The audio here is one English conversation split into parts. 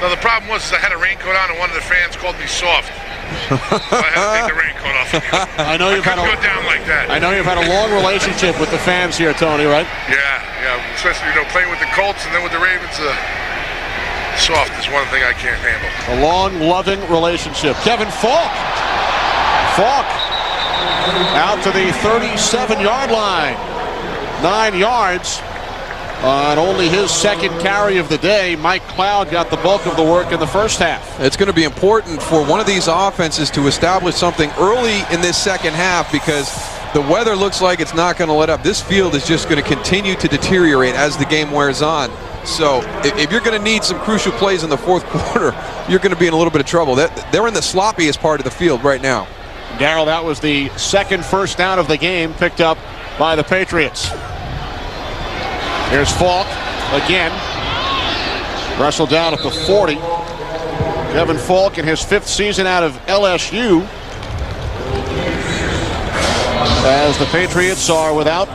No, the problem was I had a raincoat on and one of the fans called me soft. So I had to take the raincoat off. I know you've had go down like that. I know you've had a long relationship with the fans here, Tony, right? Yeah. Especially, playing with the Colts and then with the Ravens. Soft is one thing I can't handle. A long, loving relationship. Kevin Falk. Falk out to the 37-yard line. 9 yards on only his second carry of the day. Mike Cloud got the bulk of the work in the first half. It's going to be important for one of these offenses to establish something early in this second half because the weather looks like it's not going to let up. This field is just going to continue to deteriorate as the game wears on. So if you're going to need some crucial plays in the fourth quarter, you're going to be in a little bit of trouble. They're in the sloppiest part of the field right now. Darryl, that was the second first down of the game picked up by the Patriots. Here's Falk again. Wrestled down at the 40. Kevin Falk in his 5th season out of LSU. As the Patriots are without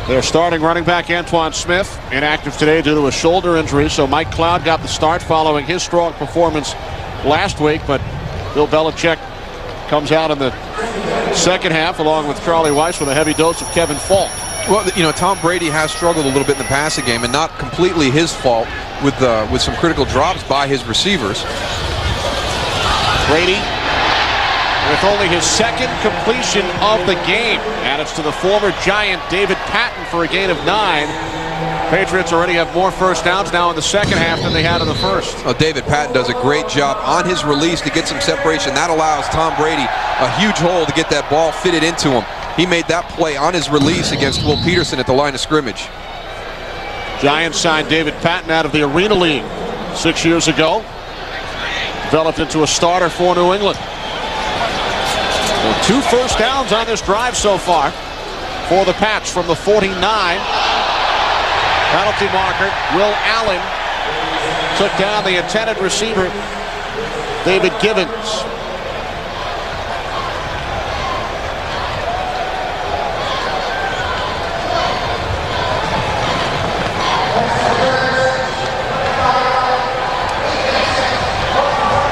their starting running back Antoine Smith, inactive today due to a shoulder injury. So Mike Cloud got the start following his strong performance last week. But Bill Belichick comes out in the second half along with Charlie Weiss with a heavy dose of Kevin Falk. Well, Tom Brady has struggled a little bit in the passing game, and not completely his fault with some critical drops by his receivers. Brady with only his second completion of the game. And it's to the former Giant David Patton for a gain of 9. Patriots already have more first downs now in the second half than they had in the first. Oh, David Patton does a great job on his release to get some separation. That allows Tom Brady a huge hole to get that ball fitted into him. He made that play on his release against Will Peterson at the line of scrimmage. Giants signed David Patton out of the Arena League 6 years ago. Developed into a starter for New England. Well, 2 first downs on this drive so far for the Pats from the 49. Penalty marker, Will Allen took down the intended receiver, David Givens.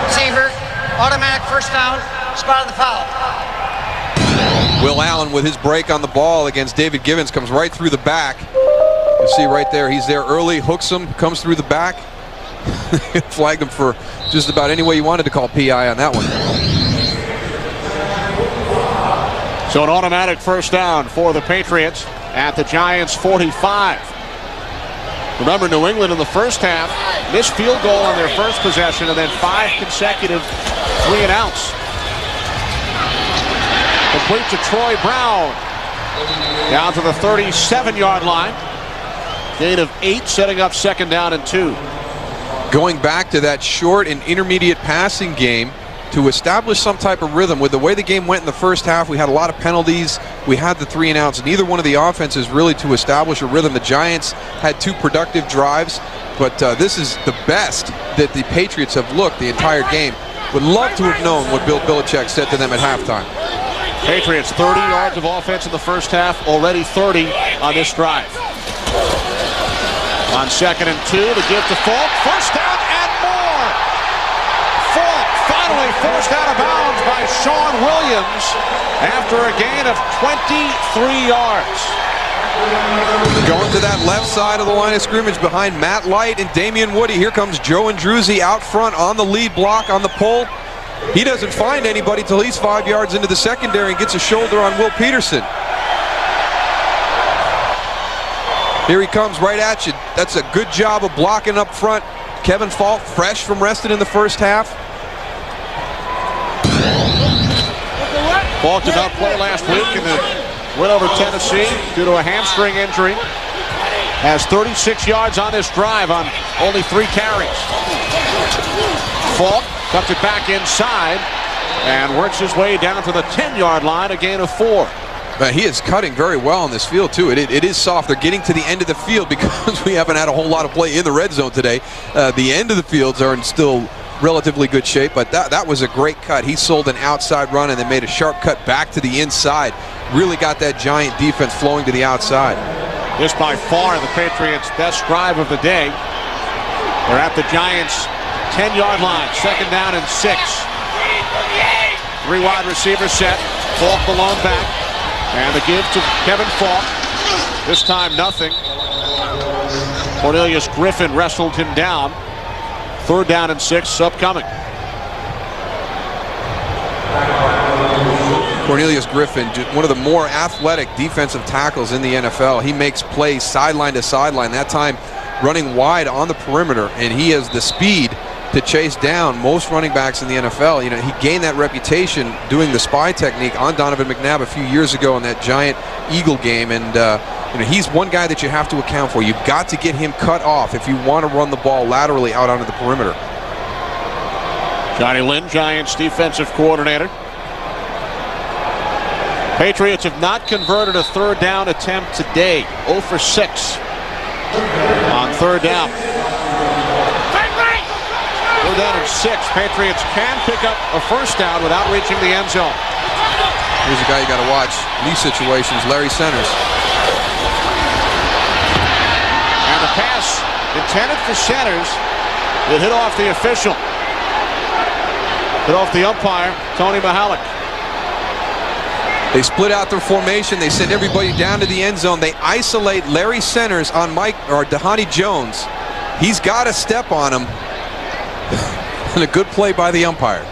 Receiver, automatic first down, spot of the foul. Will Allen with his break on the ball against David Givens comes right through the back. You see right there, he's there early, hooks him, comes through the back. Flagged him for just about any way you wanted to call PI on that one. So an automatic first down for the Patriots at the Giants' 45. Remember, New England in the first half missed field goal on their first possession and then 5 consecutive 3-and-outs. Complete to Troy Brown. Down to the 37-yard line. Gain of 8, setting up second down and 2. Going back to that short and intermediate passing game to establish some type of rhythm. With the way the game went in the first half, we had a lot of penalties. We had the 3-and-outs. Neither one of the offenses really to establish a rhythm. The Giants had 2 productive drives, but this is the best that the Patriots have looked the entire game. Would love to have known what Bill Belichick said to them at halftime. Patriots 30 yards of offense in the first half, already 30 on this drive. On 2nd and 2, the give to Falk. First down and more. Falk finally forced out of bounds by Sean Williams after a gain of 23 yards. Going to that left side of the line of scrimmage behind Matt Light and Damian Woody. Here comes Joe Andruzzi out front on the lead block on the pull. He doesn't find anybody till he's 5 yards into the secondary and gets a shoulder on Will Peterson. Here he comes right at you. That's a good job of blocking up front. Kevin Falk, fresh from resting in the first half. Falk did not play last week in the win over Tennessee due to a hamstring injury. Has 36 yards on this drive on only 3 carries. Falk cuts it back inside and works his way down to the 10-yard line, a gain of 4. He is cutting very well in this field, too. It is soft. They're getting to the end of the field because we haven't had a whole lot of play in the red zone today. The end of the fields are in still relatively good shape, but that was a great cut. He sold an outside run and then made a sharp cut back to the inside. Really got that Giant defense flowing to the outside. This by far the Patriots' best drive of the day. They're at the Giants' 10-yard line. 2nd down and 6. 3 wide receiver set. Falk the lone back. And the give to Kevin Falk. This time nothing. Cornelius Griffin wrestled him down. 3rd down and 6 upcoming. Cornelius Griffin, one of the more athletic defensive tackles in the NFL. He makes plays sideline to sideline, that time running wide on the perimeter, and he has the speed to chase down most running backs in the NFL. You know, he gained that reputation doing the spy technique on Donovan McNabb a few years ago in that giant Eagle game, and you know, he's one guy that you have to account for. You've got to get him cut off if you want to run the ball laterally out onto the perimeter. Johnny Lynn, Giants defensive coordinator. Patriots have not converted a 3rd down attempt today. 0 for 6 on 3rd down. 3rd down and 6. Patriots can pick up a 1st down without reaching the end zone. Here's a guy you got to watch in these situations, Larry Centers. And the pass intended for Centers. It hit off the official. Hit off the umpire, Tony Mahalik. They split out their formation. They send everybody down to the end zone. They isolate Larry Centers on Dhani Jones. He's got to step on him. And a good play by the umpire.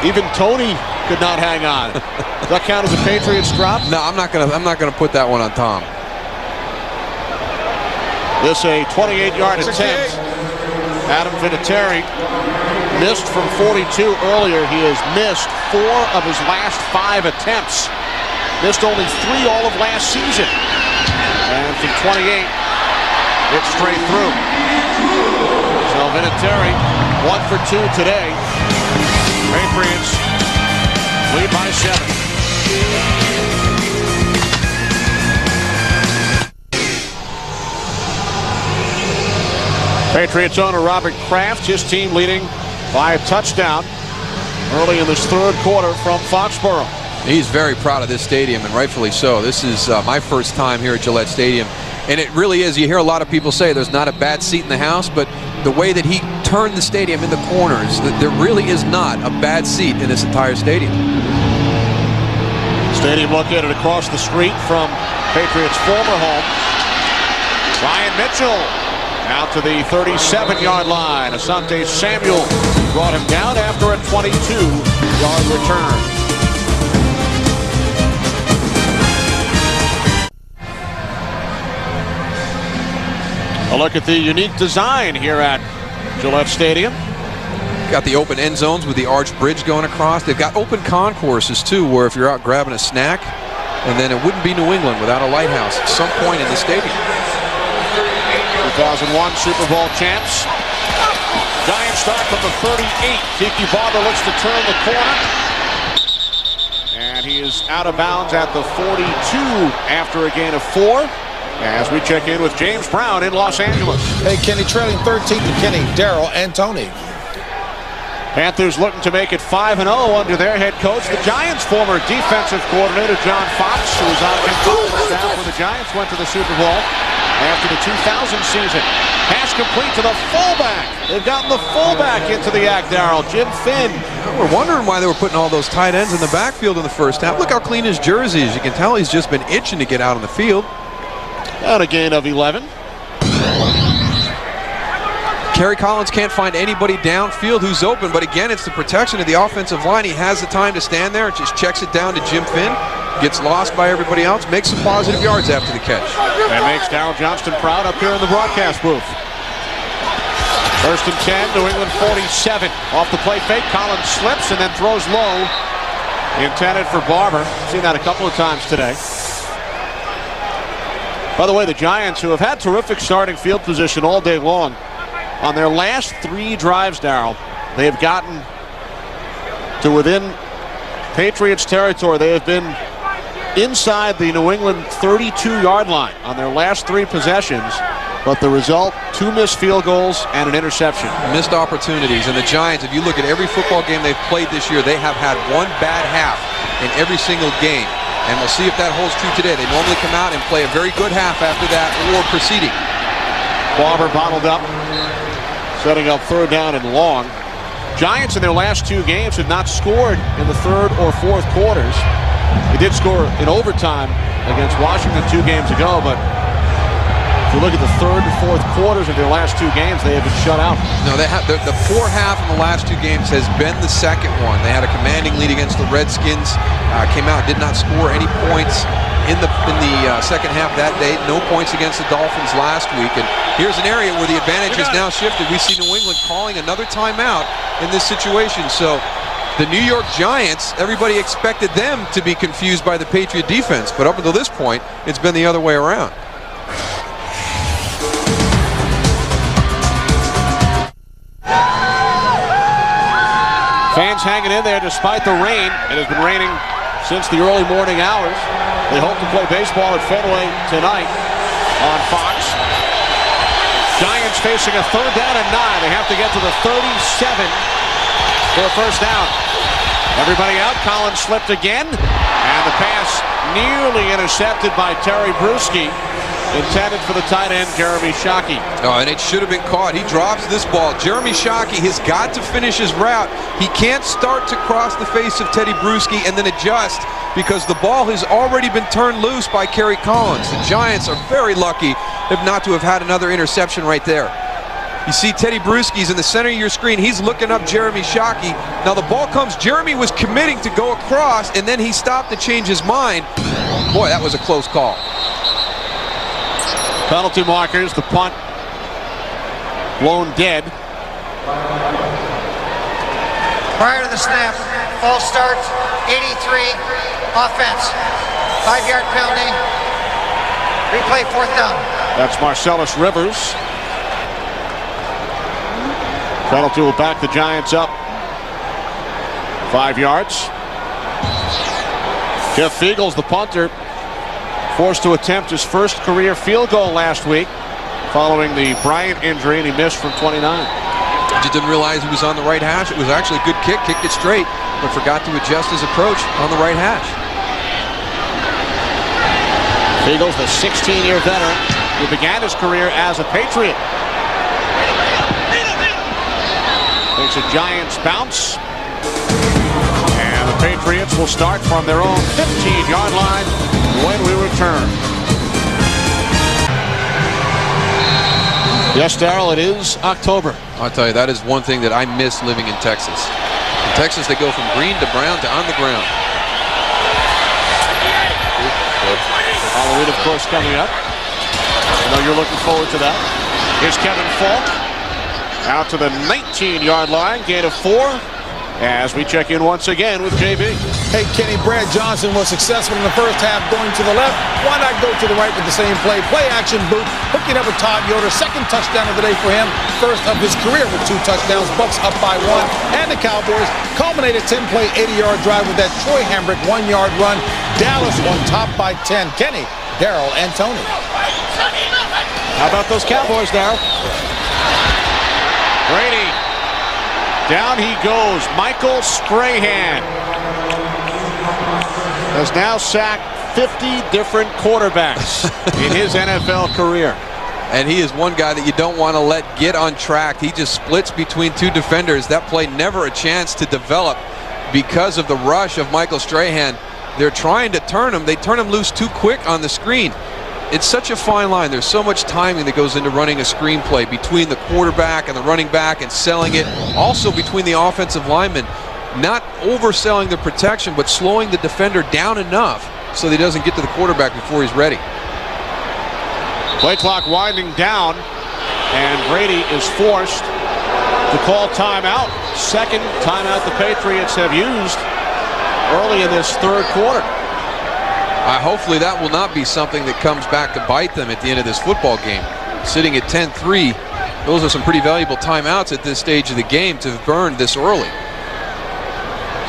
Even Tony could not hang on. Does that count as a Patriots drop? No, I'm not gonna put that one on Tom. This a 28-yard attempt. Adam Vinatieri missed from 42 earlier. He has missed 4 of his last 5 attempts. Missed only 3 all of last season. And from 28, it's straight through. So Vinatieri, 1 for 2 today. Patriots lead by 7. Patriots owner Robert Kraft, his team leading by a touchdown early in this 3rd quarter from Foxborough. He's very proud of this stadium, and rightfully so. This is my first time here at Gillette Stadium, and it really is. You hear a lot of people say there's not a bad seat in the house, but the way that he turned the stadium in the corners, there really is not a bad seat in this entire stadium. Stadium located across the street from Patriots' former home. Ryan Mitchell out to the 37-yard line. Asante Samuel brought him down after a 22-yard return. A look at the unique design here at Gillette Stadium. Got the open end zones with the arch bridge going across. They've got open concourses too, where if you're out grabbing a snack, and then it wouldn't be New England without a lighthouse at some point in the stadium. 2001 Super Bowl champs. Giants start from the 38. Tiki Barber looks to turn the corner. And he is out of bounds at the 42 after a gain of 4. As we check in with James Brown in Los Angeles. Hey, Kenny, trailing 13 to Kenny, Darrell, and Tony. Panthers looking to make it 5-0 under their head coach, the Giants' former defensive coordinator, John Fox, who was on the staff when the Giants went to the Super Bowl after the 2000 season. Pass complete to the fullback. They've gotten the fullback into the act, Darrell. Jim Finn. We're wondering why they were putting all those tight ends in the backfield in the first half. Look how clean his jersey is. You can tell he's just been itching to get out on the field. And a gain of 11. Kerry Collins can't find anybody downfield who's open, but again, it's the protection of the offensive line. He has the time to stand there, just checks it down to Jim Finn, gets lost by everybody else, makes some positive yards after the catch. That makes Darryl Johnston proud up here in the broadcast booth. 1st and 10, New England 47. Off the play fake, Collins slips and then throws low. Intended for Barber. Seen that a couple of times today. By the way, the Giants, who have had terrific starting field position all day long, on their last 3 drives, Darryl, they have gotten to within Patriots territory. They have been inside the New England 32-yard line on their last 3 possessions. But the result, 2 missed field goals and an interception. Missed opportunities. And the Giants, if you look at every football game they've played this year, they have had one bad half in every single game. And we'll see if that holds true today. They normally come out and play a very good half after that or preceding. Barber bottled up setting up third down and long. Giants in their last 2 games have not scored in the third or fourth quarters. They did score in overtime against Washington 2 games ago, but if you look at the third and fourth quarters of their last 2 games, they have been shut out. No, they have the poor half in the last 2 games has been the second one. They had a commanding lead against the Redskins, came out, did not score any points in the second half that day. No points against the Dolphins last week. And here's an area where the advantage has now shifted. We see New England calling another timeout in this situation. So the New York Giants, everybody expected them to be confused by the Patriot defense, but up until this point, it's been the other way around. Fans hanging in there despite the rain. It has been raining since the early morning hours. They hope to play baseball at Fenway tonight on Fox. Giants facing a third down and 9. They have to get to the 37 for a first down. Everybody out. Collins slipped again. And the pass nearly intercepted by Terry Bruschi. Intended for the tight end, Jeremy Shockey. Oh, and it should have been caught. He drops this ball. Jeremy Shockey has got to finish his route. He can't start to cross the face of Teddy Bruschi and then adjust because the ball has already been turned loose by Kerry Collins. The Giants are very lucky if not to have had another interception right there. You see Teddy Bruschi's in the center of your screen. He's looking up Jeremy Shockey. Now the ball comes. Jeremy was committing to go across, and then he stopped to change his mind. Boy, that was a close call. Penalty markers, the punt blown dead. Prior to the snap, false start, 83, offense, 5-yard penalty, replay 4th down. That's Marcellus Rivers. Penalty will back the Giants up 5 yards. Jeff Fiegels, the punter, forced to attempt his first career field goal last week following the Bryant injury, and he missed from 29. Just didn't realize he was on the right hash. It was actually a good kick, kicked it straight, but forgot to adjust his approach on the right hash. Fiegels, the 16-year veteran who began his career as a Patriot. Takes a Giants bounce. And the Patriots will start from their own 15-yard line when we return. Yes, Darryl, it is October. I'll tell you, that is one thing that I miss living in Texas. In Texas, they go from green to brown to on the ground. Halloween, of course, coming up. I know you're looking forward to that. Here's Kevin Falk out to the 19-yard line, gain of 4. As we check in once again with JB. Hey, Kenny, Brad Johnson was successful in the first half going to the left. Why not go to the right with the same play? Play action boot, hooking up with Todd Yoder. Second touchdown of the day for him. First of his career with 2 touchdowns. Bucks up by 1. And the Cowboys culminated 10-play, 80-yard drive with that Troy Hambrick 1-yard run. Dallas won top by 10. Kenny, Darryl, and Tony. How about those Cowboys, Darryl? Brady. Down he goes. Michael Strahan has now sacked 50 different quarterbacks in his NFL career. And he is one guy that you don't want to let get untracked. He just splits between 2 defenders. That play never a chance to develop because of the rush of Michael Strahan. They're trying to turn him. They turn him loose too quick on the screen. It's such a fine line. There's so much timing that goes into running a screenplay between the quarterback and the running back and selling it. Also between the offensive linemen. Not overselling the protection, but slowing the defender down enough so that he doesn't get to the quarterback before he's ready. Play clock winding down, and Brady is forced to call timeout. Second timeout the Patriots have used early in this third quarter. Hopefully that will not be something that comes back to bite them at the end of this football game. Sitting at 10-3, those are some pretty valuable timeouts at this stage of the game to have burned this early.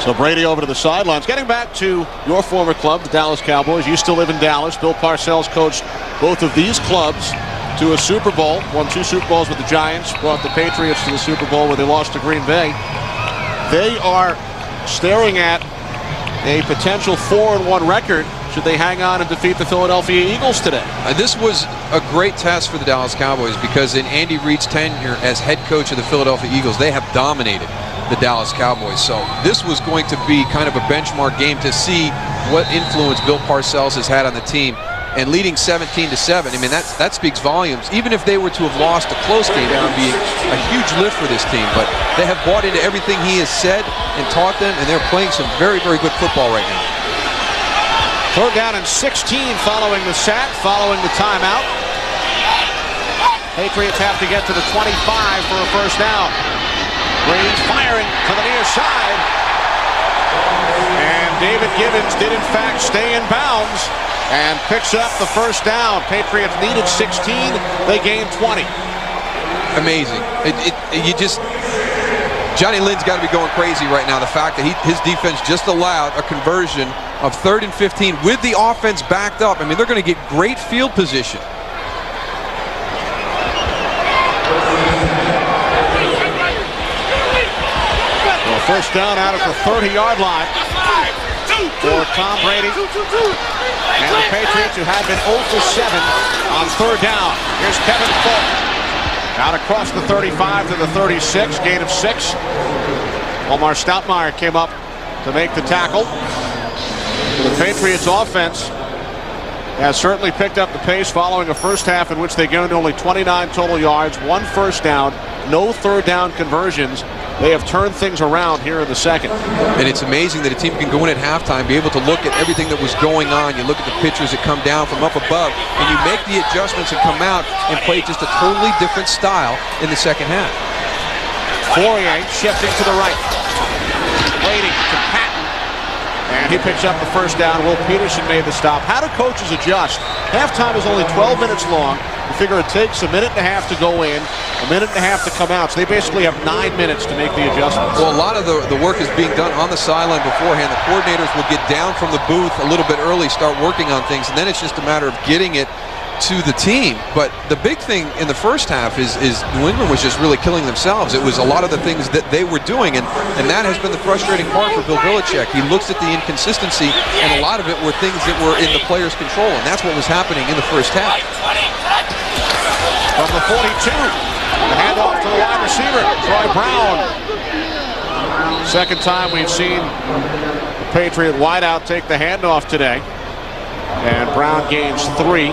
So Brady over to the sidelines. Getting back to your former club, the Dallas Cowboys. You still live in Dallas. Bill Parcells coached both of these clubs to a Super Bowl. Won 2 Super Bowls with the Giants. Brought the Patriots to the Super Bowl where they lost to Green Bay. They are staring at a potential 4-1 record should they hang on and defeat the Philadelphia Eagles today? This was a great test for the Dallas Cowboys because in Andy Reid's tenure as head coach of the Philadelphia Eagles, they have dominated the Dallas Cowboys. So this was going to be kind of a benchmark game to see what influence Bill Parcells has had on the team. And leading 17-7, I mean, that speaks volumes. Even if they were to have lost a close game, it would be a huge lift for this team. But they have bought into everything he has said and taught them, and they're playing some very, very good football right now. Third down and 16 following the sack, following the timeout. Patriots have to get to the 25 for a first down. Green firing to the near side. And David Gibbons did in fact stay in bounds and picks up the first down. Patriots needed 16. They gained 20. Amazing. Johnny Lynn's got to be going crazy right now. The fact that his defense just allowed a conversion of 3rd and 15 with the offense backed up. I mean, they're going to get great field position. Well, first down out at the 30-yard line for Tom Brady and the Patriots, who had been 0 for 7 on third down. Here's Kevin Fulton. Out across the 35 to the 36, gain of 6. Omar Stoutmire came up to make the tackle. The Patriots offense has certainly picked up the pace following a first half in which they gained only 29 total yards, 1 first down, no third down conversions. They have turned things around here in the second. And it's amazing that a team can go in at halftime, be able to look at everything that was going on. You look at the pitchers that come down from up above, and you make the adjustments and come out and play just a totally different style in the second half. Fourier shifting to the right. Waiting to Patton. And he picks up the first down. Will Peterson made the stop. How do coaches adjust? Halftime is only 12 minutes long. You figure it takes a minute and a half to go in, a minute and a half to come out. So they basically have 9 minutes to make the adjustments. Well, a lot of the work is being done on the sideline beforehand. The coordinators will get down from the booth a little bit early, start working on things, and then it's just a matter of getting it to the team. But the big thing in the first half is New England was just really killing themselves. It was a lot of the things that they were doing, and that has been the frustrating part for Bill Belichick. He looks at the inconsistency, and a lot of it were things that were in the players' control, and that's what was happening in the first half. From the 42, the handoff to the wide receiver, Troy Brown. Second time we've seen the Patriot wideout take the handoff today, and Brown gains 3.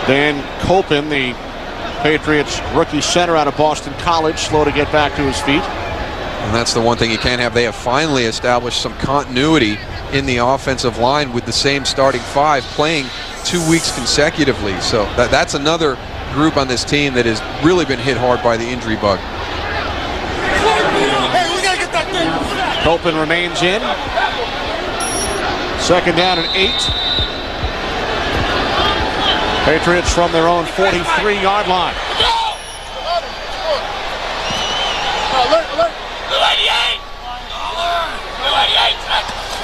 Dan Copen, the Patriots rookie center out of Boston College, slow to get back to his feet. And that's the one thing you can't have. They have finally established some continuity in the offensive line with the same starting 5 playing 2 weeks consecutively. So that's another group on this team that has really been hit hard by the injury bug. Copen remains in. Second down and 8. Patriots from their own 43-yard line.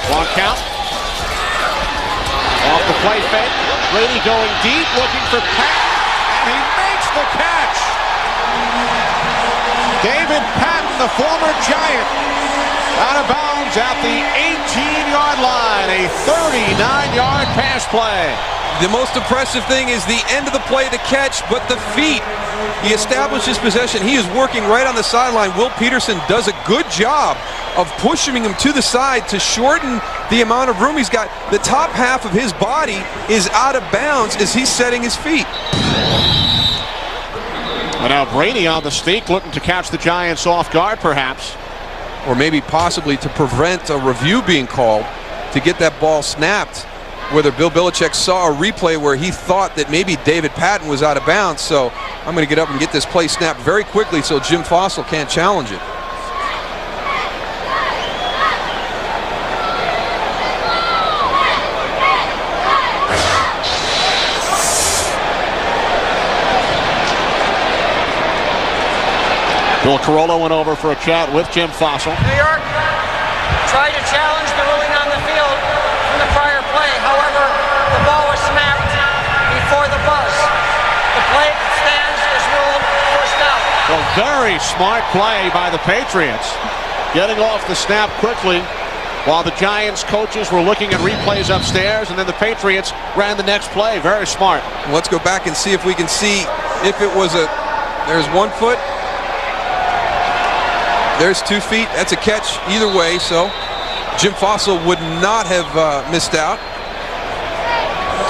Long count. Off the play fake. Brady going deep, looking for Patton, and he makes the catch. David Patton, the former Giant, out of bounds at the 18-yard line. A 39-yard pass play. The most impressive thing is the end of the play, the catch, but the feet. He establishes possession. He is working right on the sideline. Will Peterson does a good job of pushing him to the side to shorten the amount of room he's got. The top half of his body is out of bounds as he's setting his feet. And now Brady on the sneak, looking to catch the Giants off guard, perhaps. Or maybe possibly to prevent a review being called to get that ball snapped. Whether Bill Belichick saw a replay where he thought that maybe David Patton was out of bounds. So I'm going to get up and get this play snapped very quickly so Jim Fossil can't challenge it. Bill Carollo went over for a chat with Jim Fossil. New York tried to challenge the ruling on the field from the prior play. However, the ball was snapped before the buzz. The play stands as ruled first down. A very smart play by the Patriots. Getting off the snap quickly while the Giants coaches were looking at replays upstairs, and then the Patriots ran the next play. Very smart. Let's go back and see if we can see if it was a, there's 1 foot, there's 2 feet. That's a catch either way, so Jim Fossil would not have missed out.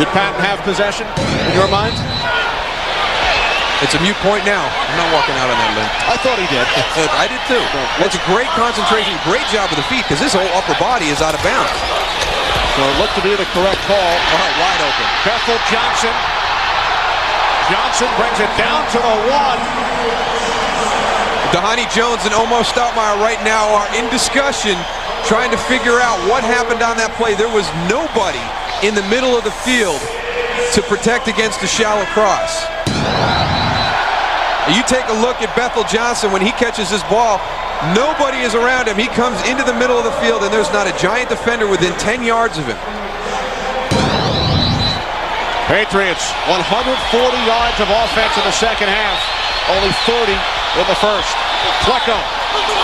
Did Patton have possession in your mind? It's a mute point now. I'm not walking out on that limb. I thought he did. I did too. That's a great concentration, great job with the feet, because this whole upper body is out of bounds. So it looked to be the correct call. All right, wide open. Bethel Johnson. Johnson brings it down to the 1. Dhani Jones and Omo Stoutmeyer right now are in discussion, trying to figure out what happened on that play. There was nobody in the middle of the field to protect against the shallow cross. You take a look at Bethel Johnson when he catches this ball. Nobody is around him. He comes into the middle of the field, and there's not a giant defender within 10 yards of him. Patriots, 140 yards of offense in the second half. Only 30 in the first. Klecko,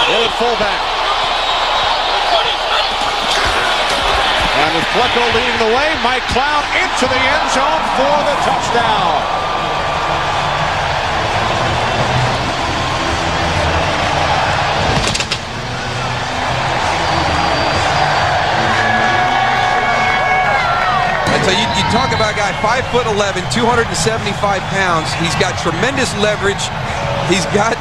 in at fullback. And with Klecko leading the way, Mike Cloud into the end zone for the touchdown. So you talk about a guy 5'11", 275 pounds. He's got tremendous leverage. He's got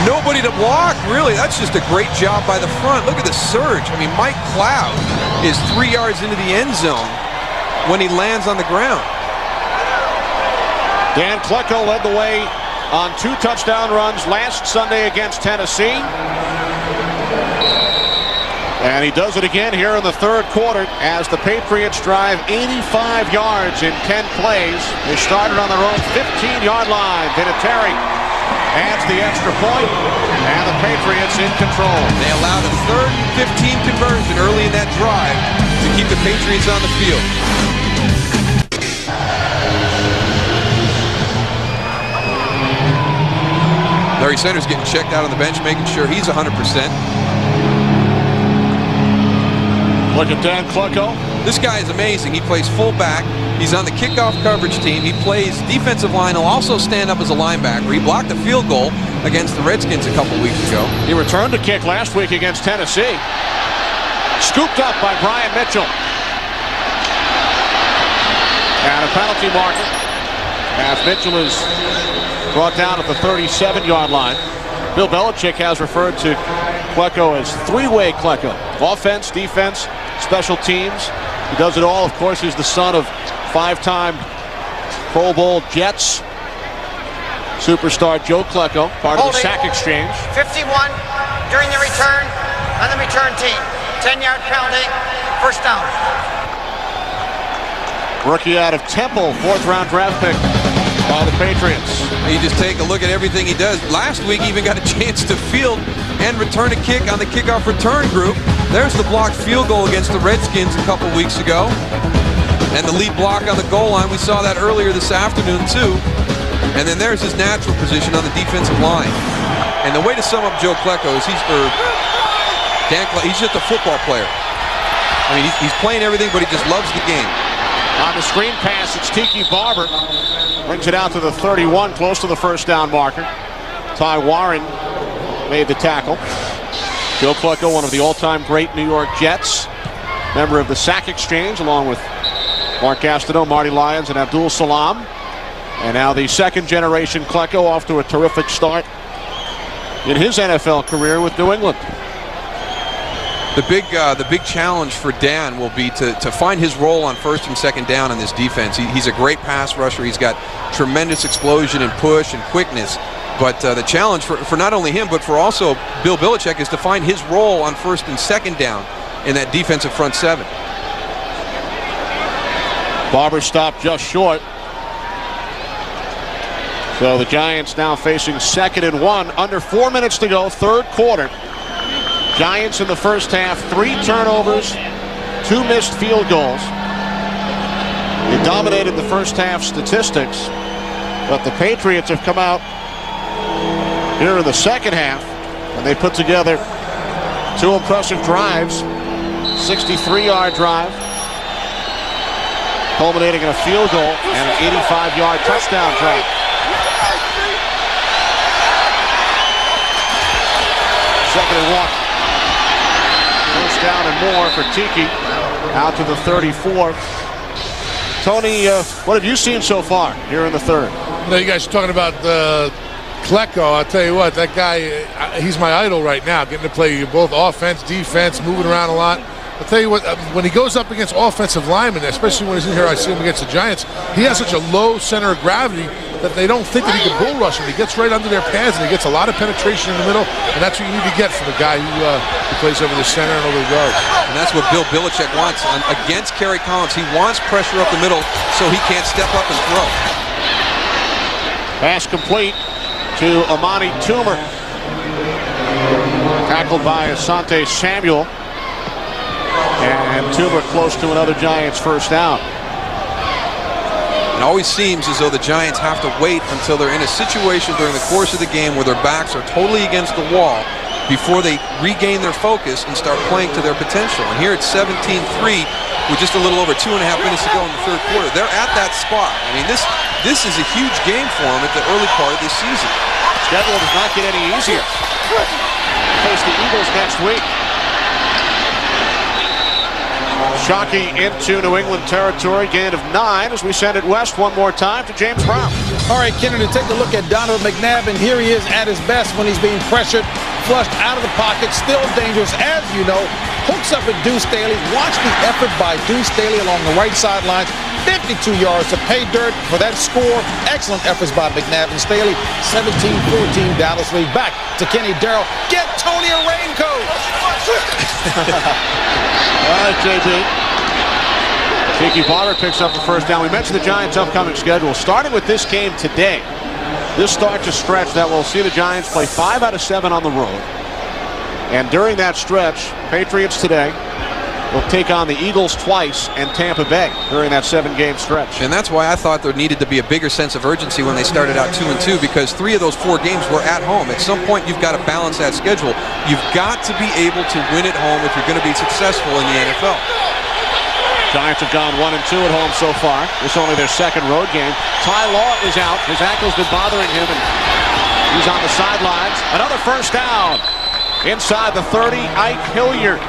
nobody to block, really. That's just a great job by the front. Look at the surge. I mean, Mike Cloud is 3 yards into the end zone when he lands on the ground. Dan Klecko led the way on 2 touchdown runs last Sunday against Tennessee. And he does it again here in the third quarter as the Patriots drive 85 yards in 10 plays. They started on their own 15-yard line. Vinatieri adds the extra point, and the Patriots in control. They allowed a 3rd and 15 conversion early in that drive to keep the Patriots on the field. Larry Sanders getting checked out on the bench, making sure he's 100%. Look at Dan Klecko. This guy is amazing. He plays fullback. He's on the kickoff coverage team. He plays defensive line. He'll also stand up as a linebacker. He blocked a field goal against the Redskins a couple weeks ago. He returned a kick last week against Tennessee. Scooped up by Brian Mitchell. And a penalty marker as Mitchell is brought down at the 37-yard line. Bill Belichick has referred to Klecko as three-way Klecko. Offense, defense, special teams. He does it all. Of course, he's the son of 5-time Pro Bowl Jets superstar Joe Klecko, part of the sack exchange. 51 during the return on the return team. 10-yard penalty, first down. Rookie out of Temple, 4th-round draft pick by the Patriots. You just take a look at everything he does. Last week, he even got a chance to field and return a kick on the kickoff return group. There's the blocked field goal against the Redskins a couple weeks ago. And the lead block on the goal line. We saw that earlier this afternoon, too. And then there's his natural position on the defensive line. And the way to sum up Joe Klecko is he's just a football player. I mean, he's playing everything, but he just loves the game. On the screen pass, it's Tiki Barber. Brings it out to the 31, close to the first down marker. Ty Warren made the tackle. Joe Klecko, one of the all-time great New York Jets. Member of the sack exchange, along with Mark Gastineau, Marty Lyons, and Abdul Salam. And now the second-generation Klecko off to a terrific start in his NFL career with New England. The big challenge for Dan will be to find his role on first and second down in this defense. He's a great pass rusher. He's got tremendous explosion and push and quickness. But the challenge for not only him, but for also Bill Belichick is to find his role on first and second down in that defensive front seven. Barber stopped just short. So the Giants now facing 2nd and 1. Under 4 minutes to go, third quarter. Giants in the first half, 3 turnovers, 2 missed field goals. They dominated the first half statistics, but the Patriots have come out here in the second half, and they put together Two impressive drives. 63-yard drive, culminating in a field goal and an 85-yard touchdown drive. Second and 1. First down and more for Tiki. Out to the 34. Tony, what have you seen so far here in the third? You guys are talking about Klecko. I'll tell you what, that guy, he's my idol right now, getting to play both offense, defense, moving around a lot. I'll tell you what, when he goes up against offensive linemen, especially when he's in here, I see him against the Giants, he has such a low center of gravity that they don't think that he can bull rush him. He gets right under their pads and he gets a lot of penetration in the middle, and that's what you need to get from a guy who plays over the center and over the guards. And that's what Bill Belichick wants against Kerry Collins. He wants pressure up the middle so he can't step up and throw. Pass complete to Amani Toomer. Tackled by Asante Samuel. And Toomer close to another Giants first down. It always seems as though the Giants have to wait until they're in a situation during the course of the game where their backs are totally against the wall before they regain their focus and start playing to their potential. And here it's 17-3 with just a little over 2.5 minutes to go in the third quarter. They're at that spot. I mean, this is a huge game for them at the early part of this season. Schedule does not get any easier. Face the Eagles next week. Shockey into New England territory, gain of 9 as we send it west one more time to James Brown. All right, Kennedy, take a look at Donovan McNabb, and here he is at his best when he's being pressured, flushed out of the pocket, still dangerous, as you know. Hooks up at Deuce Staley. Watch the effort by Deuce Staley along the right sidelines. 52 yards to pay dirt for that score. Excellent efforts by McNabb and Staley. 17-14 Dallas lead. Back to Kenny Darrell. Get Tony a raincoat. All right, JB. Tiki Barber picks up the first down. We mentioned the Giants' upcoming schedule. Starting with this game today, this starts a stretch that will see the Giants play 5 out of 7 on the road. And during that stretch, Patriots today will take on the Eagles twice and Tampa Bay during that 7-game stretch. And that's why I thought there needed to be a bigger sense of urgency when they started out 2-2, because 3 of those 4 games were at home. At some point, you've got to balance that schedule. You've got to be able to win at home if you're going to be successful in the NFL. Giants have gone 1-2 at home so far. This is only their second road game. Ty Law is out. His ankle's been bothering him, and he's on the sidelines. Another first down. Inside the 30, Ike Hilliard.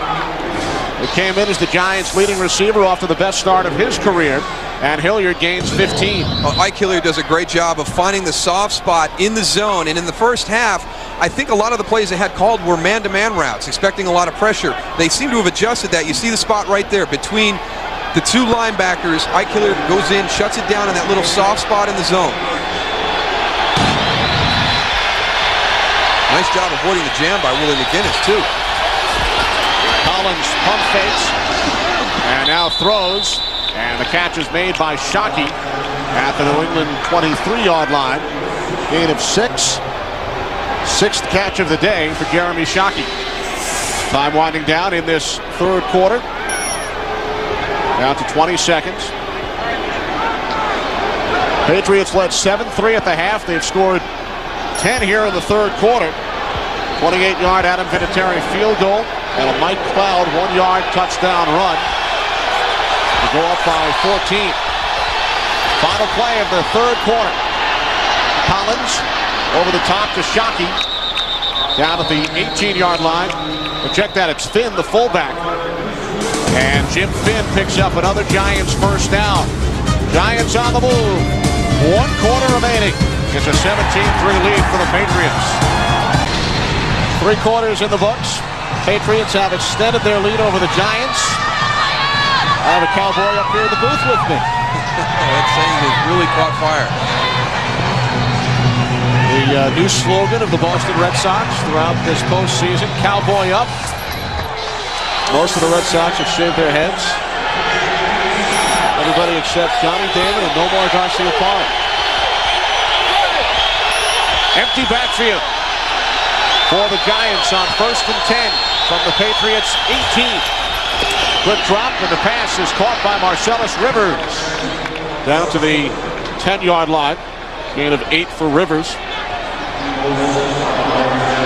It came in as the Giants' leading receiver off to the best start of his career, and Hilliard gains 15. Well, Ike Hilliard does a great job of finding the soft spot in the zone, and in the first half, I think a lot of the plays they had called were man-to-man routes, expecting a lot of pressure. They seem to have adjusted that. You see the spot right there between the 2 linebackers. Ike Hilliard goes in, shuts it down in that little soft spot in the zone. Nice job avoiding the jam by Willie McGinnis, too. Collins pump fakes and now throws, and the catch is made by Shockey at the New England 23-yard line. Gain of 6. 6th catch of the day for Jeremy Shockey. Time winding down in this third quarter. Down to 20 seconds. Patriots led 7-3 at the half. They've scored 10 here in the third quarter. 28-yard Adam Vinatieri field goal and a Mike Cloud 1-yard touchdown run to go up by 14. Final play of the third quarter. Collins over the top to Shockey down at the 18-yard line. But check that, it's Finn, the fullback. And Jim Finn picks up another Giants first down. Giants on the move. 1 quarter remaining. It's a 17-3 lead for the Patriots. 3 quarters in the books. Patriots have extended their lead over the Giants. I have a cowboy up here in the booth with me. That saying has really caught fire. The new slogan of the Boston Red Sox throughout this postseason, Cowboy Up. Most of the Red Sox have shaved their heads. Everybody except Johnny Damon and no more Garcia Parra. Empty backfield for the Giants on 1st and 10 from the Patriots 18. Quick drop, and the pass is caught by Marcellus Rivers. Down to the 10-yard line. Gain of 8 for Rivers.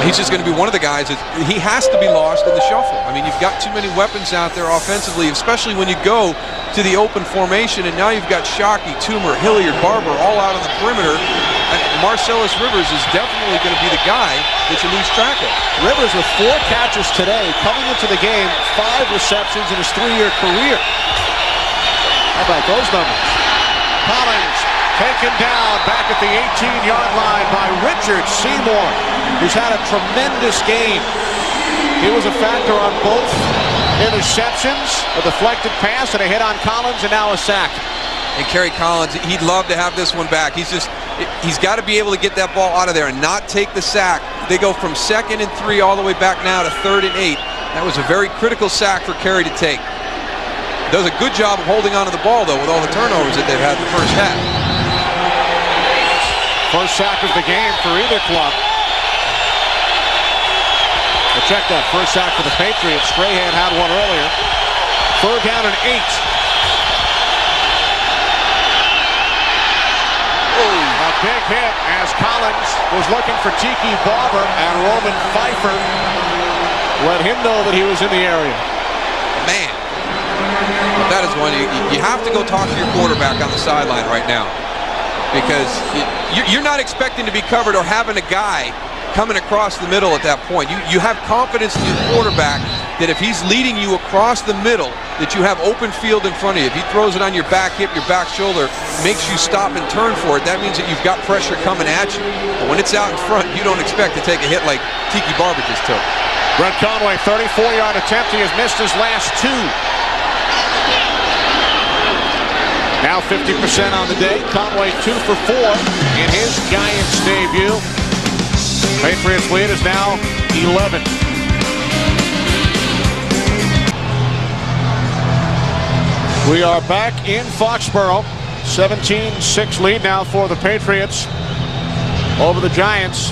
He's just going to be one of the guys that he has to be lost in the shuffle. I mean, you've got too many weapons out there offensively, especially when you go to the open formation, and now you've got Shockey, Toomer, Hilliard, Barber all out on the perimeter. And Marcellus Rivers is definitely going to be the guy that you lose track of. Rivers with 4 catches today, coming into the game, 5 receptions in his 3-year career. How about those numbers? Collins taken down back at the 18-yard line by Richard Seymour, who's had a tremendous game. He was a factor on both interceptions, a deflected pass, and a hit on Collins, and now a sack. And Kerry Collins, he'd love to have this one back. He's got to be able to get that ball out of there and not take the sack. They go from 2nd and 3 all the way back now to 3rd and 8. That was a very critical sack for Kerry to take. Does a good job of holding onto the ball, though, with all the turnovers that they've had in the first half. First sack of the game for either club. But check that, first sack for the Patriots. Strahan had one earlier. 3rd down and 8. A big hit as Collins was looking for Tiki Barber, and Roman Pfeiffer let him know that he was in the area. Man, that is one you have to go talk to your quarterback on the sideline right now, because you're not expecting to be covered or having a guy coming across the middle at that point. You have confidence in your quarterback that if he's leading you across the middle, that you have open field in front of you. If he throws it on your back hip, your back shoulder, makes you stop and turn for it, that means that you've got pressure coming at you. But when it's out in front, you don't expect to take a hit like Tiki Barber just took. Brett Conway, 34-yard attempt. He has missed his last 2. Now 50% on the day. Conway 2 for 4 in his Giants debut. Patriots lead is now 11. We are back in Foxborough. 17-6 lead now for the Patriots over the Giants,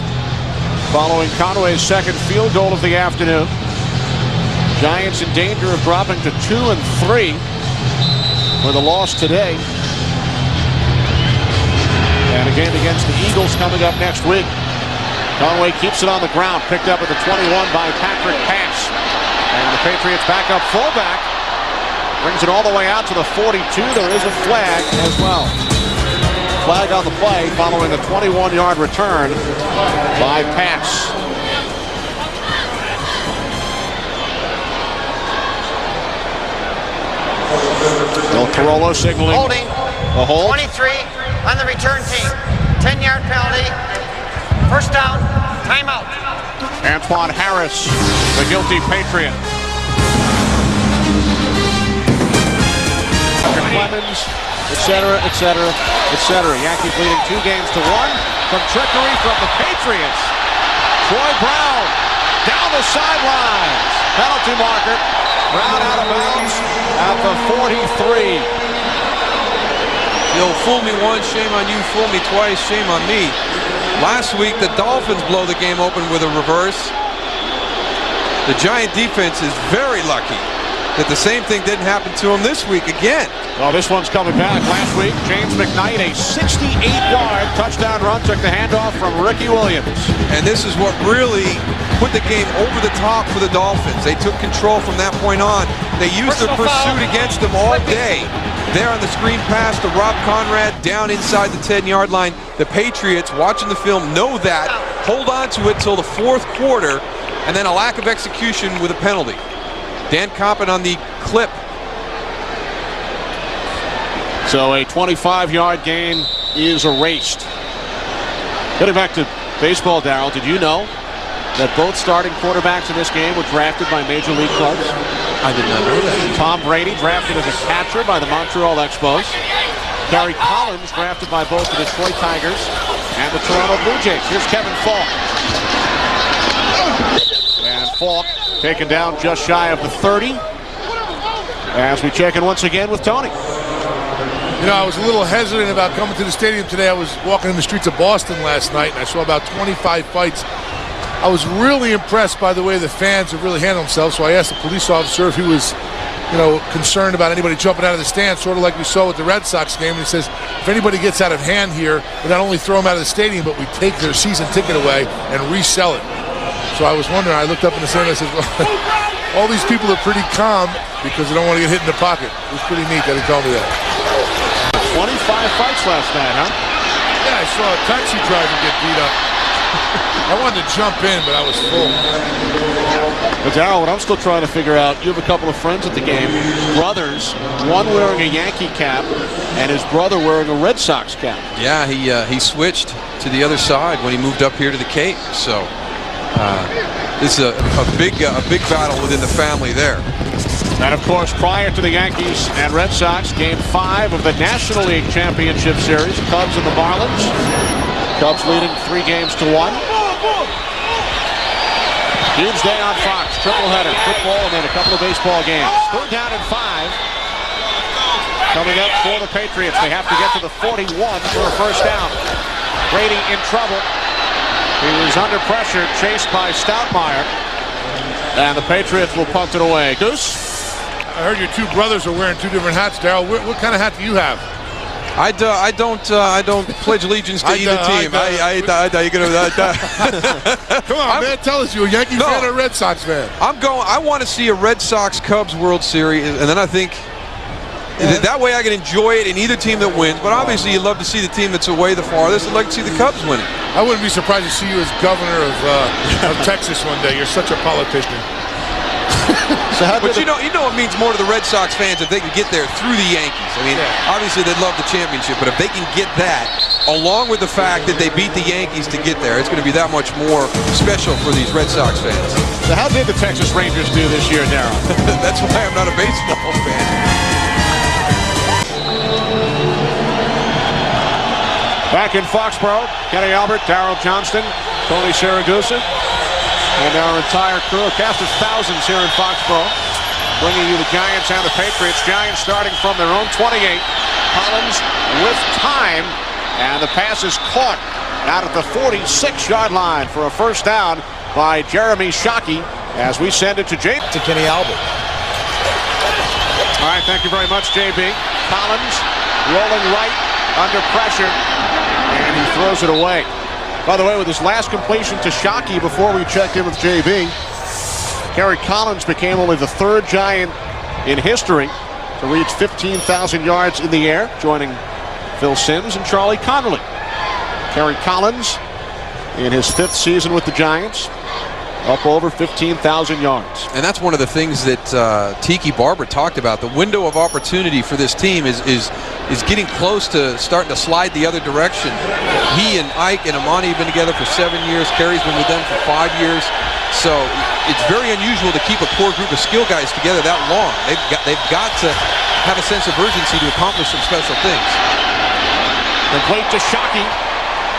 following Conway's second field goal of the afternoon. Giants in danger of dropping to 2 and 3 with a loss today. And a game against the Eagles coming up next week. Conway keeps it on the ground, picked up at the 21 by Patrick Pass. And the Patriots backup fullback brings it all the way out to the 42. There is a flag as well. Flag on the play following a 21-yard return by Pass. Del Carollo signaling Holding. a hold. 23 on the return team. 10-yard penalty. First down. Timeout. Antoine Harris, the guilty Patriot. Clemens, etc., etc., etc. Yankees leading 2 games to 1 from trickery from the Patriots. Troy Brown down the sidelines. Penalty marker. Brown out of bounds at the 43. You'll fool me once, shame on you. Fool me twice, shame on me. Last week, the Dolphins blow the game open with a reverse. The Giant defense is very lucky that the same thing didn't happen to him this week again. Well, this one's coming back. Last week, James McKnight, a 68-yard touchdown run, took the handoff from Ricky Williams. And this is what really put the game over the top for the Dolphins. They took control from that point on. They used their pursuit against them all day. There on the screen pass to Rob Conrad down inside the 10-yard line. The Patriots, watching the film, know that, hold on to it till the 4th quarter, and then a lack of execution with a penalty. Dan Coppin on the clip. So a 25-yard gain is erased. Getting back to baseball, Darryl, did you know that both starting quarterbacks in this game were drafted by major league clubs? I did not know that. Tom Brady drafted as a catcher by the Montreal Expos. Gary Collins drafted by both the Detroit Tigers and the Toronto Blue Jays. Here's Kevin Falk. And Falk taken down just shy of the 30. As we check in once again with Tony. You know, I was a little hesitant about coming to the stadium today. I was walking in the streets of Boston last night, and I saw about 25 fights. I was really impressed by the way the fans have really handled themselves, so I asked the police officer if he was, concerned about anybody jumping out of the stand, sort of like we saw with the Red Sox game. And he says, if anybody gets out of hand here, we not only throw them out of the stadium, but we take their season ticket away and resell it. So I was wondering, I looked up in the sand and I said, well, all these people are pretty calm because they don't want to get hit in the pocket. It was pretty neat that he told me that. 25 fights last night, huh? Yeah, I saw a taxi driver get beat up. I wanted to jump in, but I was full. But Darryl, what I'm still trying to figure out, you have a couple of friends at the game, brothers, one wearing a Yankee cap and his brother wearing a Red Sox cap. Yeah, he switched to the other side when he moved up here to the Cape. So this is a big battle within the family there. And of course, prior to the Yankees and Red Sox, Game 5 of the National League Championship Series, Cubs and the Marlins. Cubs leading 3-1. Huge day on Fox, triple header, football, and then a couple of baseball games. 3rd down and 5. Coming up for the Patriots. They have to get to the 41 for a first down. Brady in trouble. He was under pressure, chased by Stoudemire. And the Patriots will punt it away. Goose? I heard your two brothers are wearing two different hats, Darryl. What kind of hat do you have? I don't pledge allegiance to either team. Come on, man, tell us, you a Yankee fan or a Red Sox fan? I want to see a Red Sox-Cubs World Series, and then I think that way I can enjoy it in either team that wins. But obviously, you'd love to see the team that's away the farthest. I'd like to see the Cubs winning. I wouldn't be surprised to see you as governor of Texas one day. You're such a politician. But you know it means more to the Red Sox fans if they can get there through the Yankees. I mean, obviously they'd love the championship, but if they can get that, along with the fact that they beat the Yankees to get there, it's going to be that much more special for these Red Sox fans. So how did the Texas Rangers do this year, Darryl? That's why I'm not a baseball fan. Back in Foxborough, Kenny Albert, Darryl Johnston, Tony Saragusa. And our entire crew, a cast of thousands here in Foxborough, bringing you the Giants and the Patriots. Giants starting from their own 28. Collins with time, and the pass is caught out at the 46-yard line for a first down by Jeremy Shockey as we send it to Kenny Albert. All right, thank you very much, JB. Collins rolling right under pressure, and he throws it away. By the way, with his last completion to Shockey before we checked in with JB, Kerry Collins became only the 3rd Giant in history to reach 15,000 yards in the air, joining Phil Simms and Charlie Connolly. Kerry Collins, in his 5th season with the Giants, up over 15,000 yards. And that's one of the things that Tiki Barber talked about. The window of opportunity for this team is getting close to starting to slide the other direction. He and Ike and Amani have been together for 7 years. Kerry's been with them for 5 years. So it's very unusual to keep a core group of skill guys together that long. They've got to have a sense of urgency to accomplish some special things. Complete to Shockey.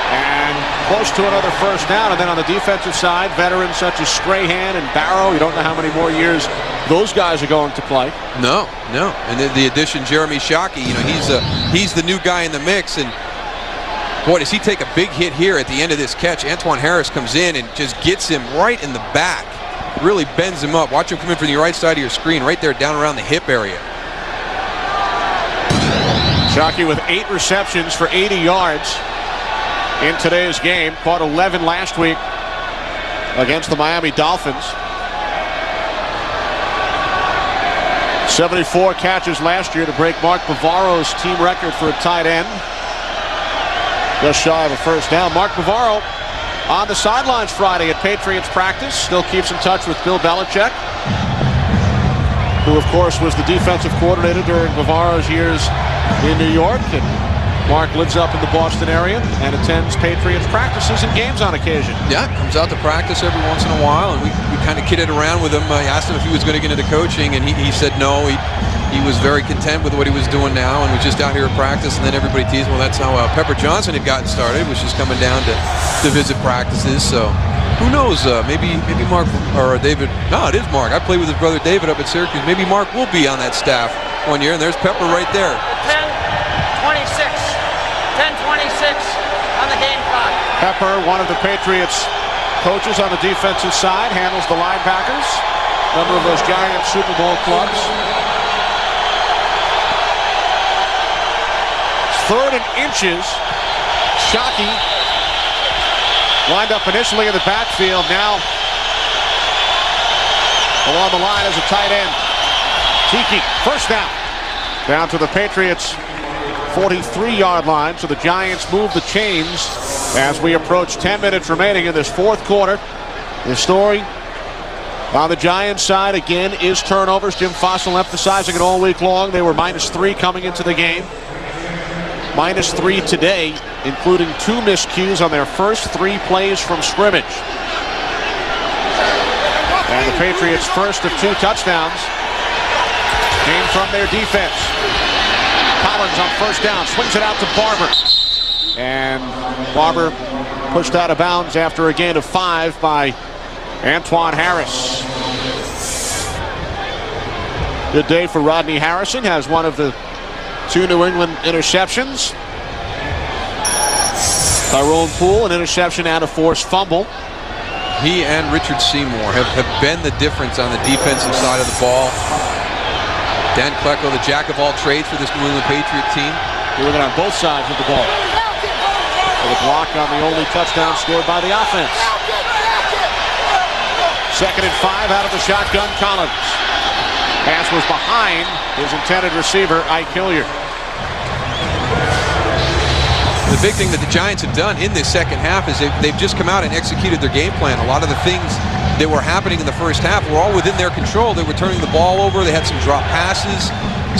And close to another first down. And then on the defensive side, veterans such as Strahan and Barrow, you don't know how many more years those guys are going to play. No. And the addition, Jeremy Shockey, he's the new guy in the mix. And boy, does he take a big hit here at the end of this catch. Antoine Harris comes in and just gets him right in the back. Really bends him up. Watch him come in from the right side of your screen, right there down around the hip area. Shockey with 8 receptions for 80 yards in today's game. Caught 11 last week against the Miami Dolphins. 74 catches last year to break Mark Bavaro's team record for a tight end. Just shy of a first down. Mark Bavaro on the sidelines Friday at Patriots practice. Still keeps in touch with Bill Belichick, who of course was the defensive coordinator during Bavaro's years in New York. And Mark lives up in the Boston area and attends Patriots practices and games on occasion. Yeah, comes out to practice every once in a while, and we kind of kidded around with him. I asked him if he was going to get into coaching, and he said no. He was very content with what he was doing now and was just out here at practice. And then everybody teased, well, that's how Pepper Johnson had gotten started, was just coming down to visit practices. So who knows? Maybe Mark or David. No, it is Mark. I played with his brother David up at Syracuse. Maybe Mark will be on that staff one year. And there's Pepper right there. 10-26 on the game clock. Pepper, one of the Patriots coaches on the defensive side, handles the linebackers. Member of those giant Super Bowl clubs. 3rd and inches. Shockey lined up initially in the backfield. Now along the line as a tight end. Tiki, first down. Down to the Patriots' 43-yard line. So the Giants move the chains as we approach 10 minutes remaining in this fourth quarter. The story on the Giants side, again, is turnovers. Jim Fossil emphasizing it all week long. They were -3 coming into the game. -3 today, including 2 miscues on their first 3 plays from scrimmage. And the Patriots' first of 2 touchdowns came from their defense. Collins on first down, swings it out to Barber. And Barber pushed out of bounds after a gain of 5 by Antoine Harris. Good day for Rodney Harrison, has one of the 2 New England interceptions. Tyrone Poole, an interception and a forced fumble. He and Richard Seymour have been the difference on the defensive side of the ball. Dan Klecko, the jack of all trades for this New England Patriot team. Doing it on both sides of the ball. For the block on the only touchdown scored by the offense. 2nd and 5 out of the shotgun. Collins. Pass was behind his intended receiver, Ike Hilliard. The big thing that the Giants have done in this second half is they've just come out and executed their game plan. A lot of the things that were happening in the first half were all within their control. They were turning the ball over. They had some drop passes.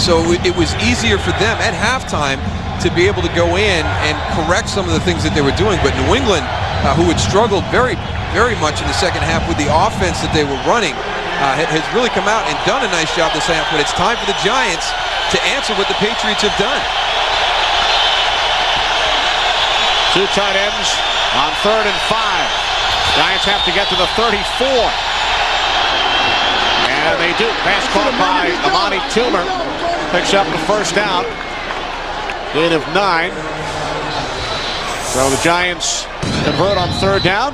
So it was easier for them at halftime to be able to go in and correct some of the things that they were doing. But New England, who had struggled very, very much in the second half with the offense that they were running, has really come out and done a nice job this half. But it's time for the Giants to answer what the Patriots have done. 2 tight ends on 3rd and 5. Giants have to get to the 34. And they do. Pass caught by Amani Toomer. Picks up the first down. Gain of 9. So the Giants convert on 3rd down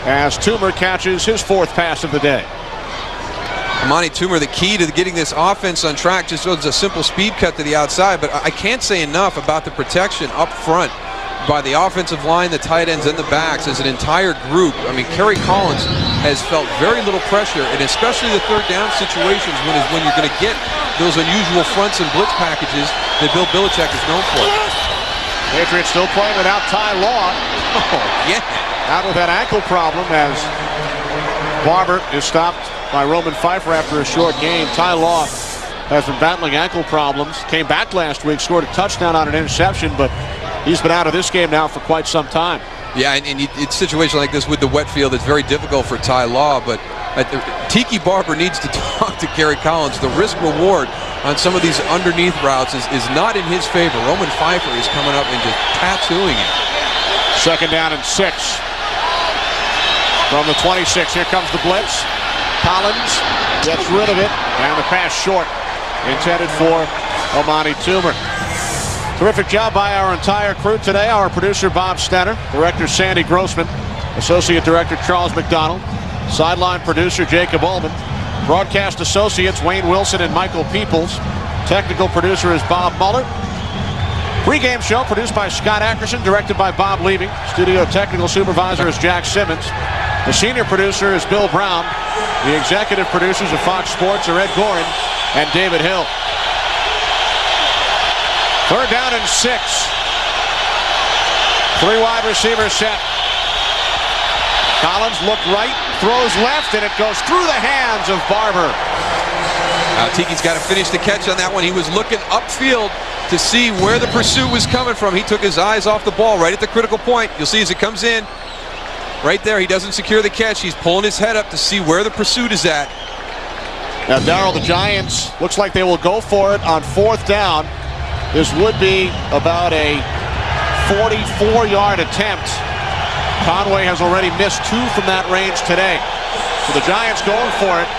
as Toomer catches his 4th pass of the day. Amani Toomer, the key to getting this offense on track, just was a simple speed cut to the outside. But I can't say enough about the protection up front by the offensive line, the tight ends, and the backs as an entire group. I mean, Kerry Collins has felt very little pressure, and especially the 3rd down situations when you're going to get those unusual fronts and blitz packages that Bill Belichick is known for. Patriots still playing without Ty Law. Oh, yeah. Out with that ankle problem as Barber is stopped by Roman Pfeiffer after a short game. Ty Law has been battling ankle problems. Came back last week, scored a touchdown on an interception, but he's been out of this game now for quite some time. Yeah, and it's a situation like this with the wet field. It's very difficult for Ty Law, but Tiki Barber needs to talk to Kerry Collins. The risk reward on some of these underneath routes is not in his favor. Roman Pfeiffer is coming up and just tattooing him. 2nd down and 6. From the 26, here comes the blitz. Collins gets rid of it, and the pass short. Intended for Amani Toomer. Terrific job by our entire crew today. Our producer, Bob Stenner. Director, Sandy Grossman. Associate Director, Charles McDonald. Sideline producer, Jacob Ullman. Broadcast associates, Wayne Wilson and Michael Peoples. Technical producer is Bob Muller. Pre-game show produced by Scott Ackerson, directed by Bob Levy. Studio technical supervisor is Jack Simmons. The senior producer is Bill Brown. The executive producers of Fox Sports are Ed Gorin and David Hill. 3rd down and 6. 3 wide receivers set. Collins looked right, throws left, and it goes through the hands of Barber. Tiki's got to finish the catch on that one. He was looking upfield to see where the pursuit was coming from. He took his eyes off the ball right at the critical point. You'll see as it comes in. Right there, he doesn't secure the catch. He's pulling his head up to see where the pursuit is at. Now, Darryl, the Giants, looks like they will go for it on 4th down. This would be about a 44-yard attempt. Conway has already missed 2 from that range today. So the Giants going for it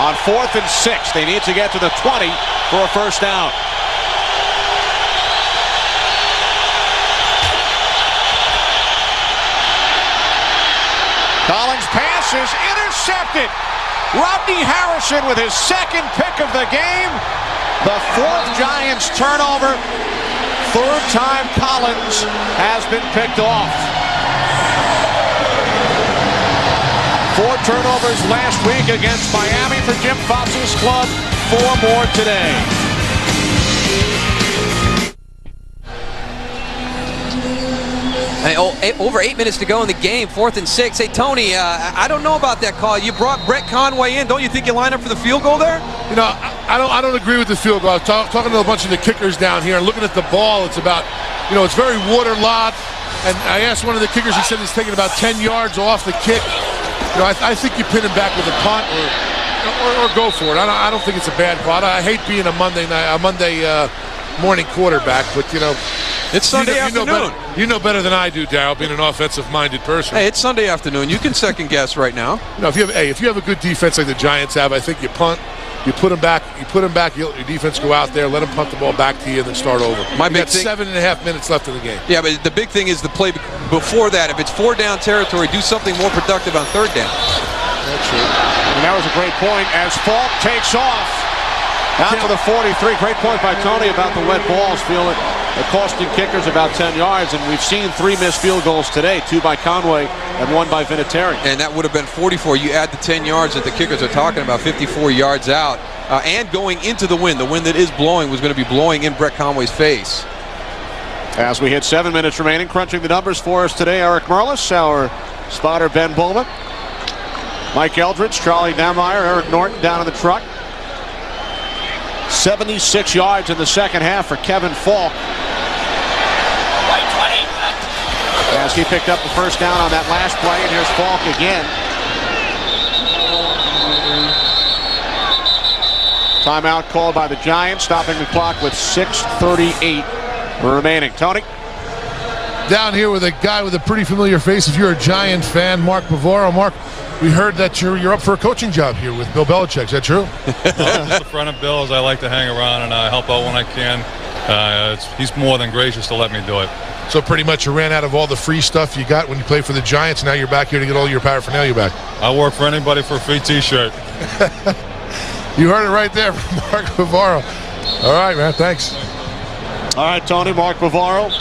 on 4th and 6. They need to get to the 20 for a first down. Collins' pass is intercepted. Rodney Harrison with his 2nd pick of the game. The 4th Giants turnover. 3rd time Collins has been picked off. 4 turnovers last week against Miami for Jim Fox's club. 4 more today. Hey, over 8 minutes to go in the game, 4th and 6. Hey, Tony, I don't know about that call. You brought Brett Conway in. Don't you think you line up for the field goal there? You know, I don't agree with the field goal. I was talking to a bunch of the kickers down here and looking at the ball. It's about, you know, it's very waterlogged. And I asked one of the kickers, he said he's taking about 10 yards off the kick. You know, I think you pin him back with a punt or go for it. I don't think it's a bad call. I hate being a Monday morning quarterback, but, you know, it's Sunday afternoon. You know better than I do, Darryl, being an offensive-minded person. Hey, it's Sunday afternoon. You can second guess right now. You know, if you have a good defense like the Giants have, I think you punt, you put them back, your defense go out there, let them punt the ball back to you, and then start over. You got 7.5 minutes left in the game. Yeah, but the big thing is the play before that. If it's 4-down territory, do something more productive on 3rd down. That's it. And that was a great point as Falk takes off. Out to the 43. Great point by Tony about the wet balls. Feeling it costing kickers about 10 yards. And we've seen 3 missed field goals today. 2 by Conway and 1 by Vinatieri. And that would have been 44. You add the 10 yards that the kickers are talking about, 54 yards out. And going into the wind that is blowing was going to be blowing in Brett Conway's face. As we hit 7 minutes remaining, crunching the numbers for us today, Eric Merlis, our spotter Ben Bowman, Mike Eldridge, Charlie Dameyer, Eric Norton down in the truck. 76 yards in the second half for Kevin Falk. As he picked up the first down on that last play, and here's Falk again. Timeout called by the Giants, stopping the clock with 6:38 remaining. Tony? Down here with a guy with a pretty familiar face. If you're a Giant fan, Mark Bavaro. Mark, we heard that you're up for a coaching job here with Bill Belichick. Is that true? Just the front of Bill's. I like to hang around and help out when I can. He's more than gracious to let me do it. So pretty much you ran out of all the free stuff you got when you played for the Giants. Now you're back here to get all your paraphernalia back. I'll work for anybody for a free T-shirt. You heard it right there from Mark Bavaro. All right, man. Thanks. All right, Tony. Mark Bavaro,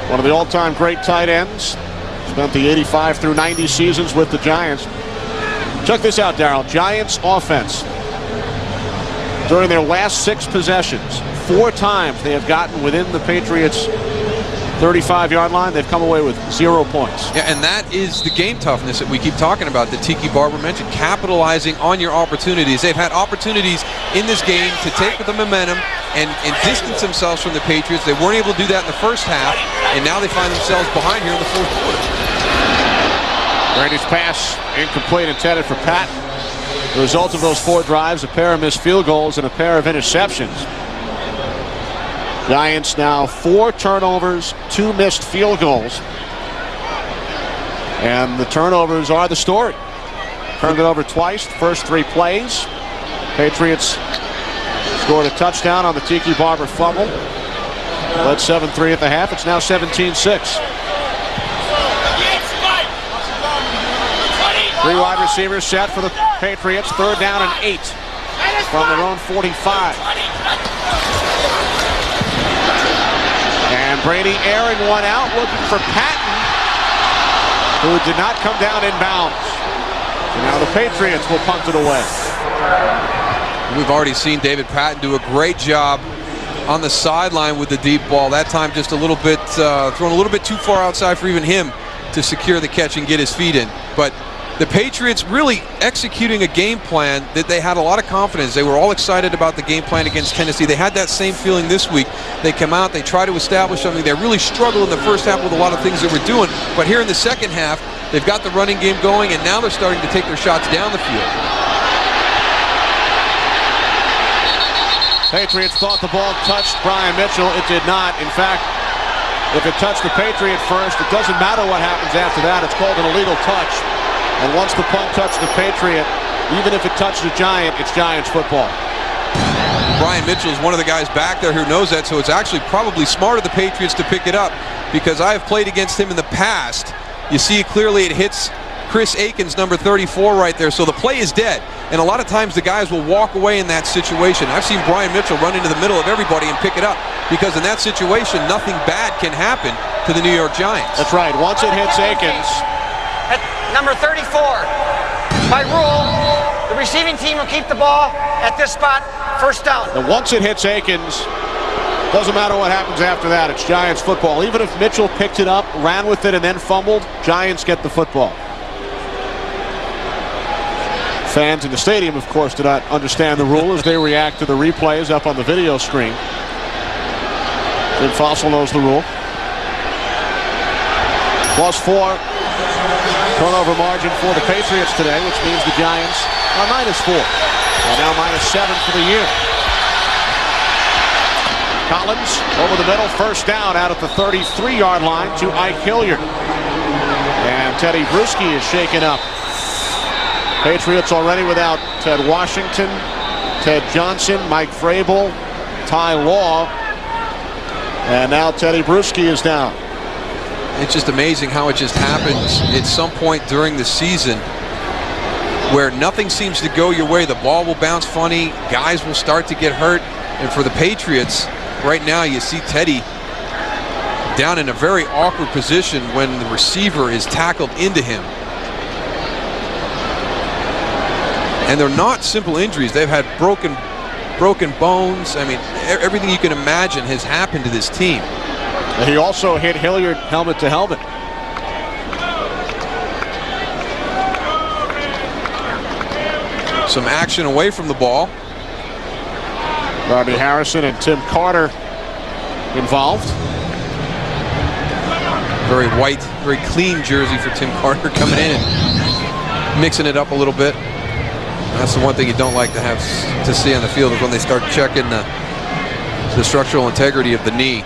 one of the all-time great tight ends. Spent the 85 through 90 seasons with the Giants. Check this out, Darryl. Giants offense. During their last 6 possessions, 4 times they have gotten within the Patriots' 35-yard line. They've come away with 0 points. Yeah, and that is the game toughness that we keep talking about, that Tiki Barber mentioned, capitalizing on your opportunities. They've had opportunities in this game to take the momentum and distance themselves from the Patriots. They weren't able to do that in the first half, and now they find themselves behind here in the 4th quarter. Brady's pass incomplete, intended for Patton. The result of those 4 drives, a pair of missed field goals and a pair of interceptions. Giants now 4 turnovers, 2 missed field goals. And the turnovers are the story. Turned it over twice, the first 3 plays. Patriots scored a touchdown on the Tiki Barber fumble. Led 7-3 at the half. It's now 17-6. 3 wide receivers set for the Patriots. 3rd down and 8 from their own 45. And Brady airing one out, looking for Patton, who did not come down in bounds. So now the Patriots will punt it away. We've already seen David Patton do a great job on the sideline with the deep ball. That time just a little bit, thrown a little bit too far outside for even him to secure the catch and get his feet in. But the Patriots really executing a game plan that they had a lot of confidence. They were all excited about the game plan against Tennessee. They had that same feeling this week. They come out, they try to establish something. They really struggled in the first half with a lot of things they were doing. But here in the second half, they've got the running game going, and now they're starting to take their shots down the field. Patriots thought the ball touched Brian Mitchell. It did not. In fact, if it touched the Patriot first, it doesn't matter what happens after that. It's called an illegal touch. And once the punt touched the Patriot, even if it touched the Giant, it's Giants football. Brian Mitchell is one of the guys back there who knows that, so it's actually probably smart of the Patriots to pick it up, because I have played against him in the past. You see clearly it hits Chris Aikens, number 34 right there, so the play is dead. And a lot of times the guys will walk away in that situation. I've seen Brian Mitchell run into the middle of everybody and pick it up, because in that situation, nothing bad can happen to the New York Giants. That's right. Once it hits Aikens, at number 34. By rule, the receiving team will keep the ball at this spot, first down. And once it hits Akins, doesn't matter what happens after that. It's Giants football. Even if Mitchell picked it up, ran with it, and then fumbled, Giants get the football. Fans in the stadium, of course, do not understand the rule as they react to the replays up on the video screen. Jim Fossil knows the rule. +4 turnover margin for the Patriots today, which means the Giants are -4. And now -7 for the year. Collins over the middle, first down out at the 33-yard line to Ike Hilliard. And Teddy Bruschi is shaken up. Patriots already without Ted Washington, Ted Johnson, Mike Vrabel, Ty Law, and now Teddy Bruschi is down. It's just amazing how it just happens at some point during the season where nothing seems to go your way. The ball will bounce funny, guys will start to get hurt, and for the Patriots, right now you see Teddy down in a very awkward position when the receiver is tackled into him. And they're not simple injuries. They've had broken bones. I mean, everything you can imagine has happened to this team. And he also hit Hilliard helmet to helmet. Some action away from the ball. Robbie Harrison and Tim Carter involved. Very white, very clean jersey for Tim Carter coming in and mixing it up a little bit. That's the one thing you don't like to have to see on the field is when they start checking the structural integrity of the knee.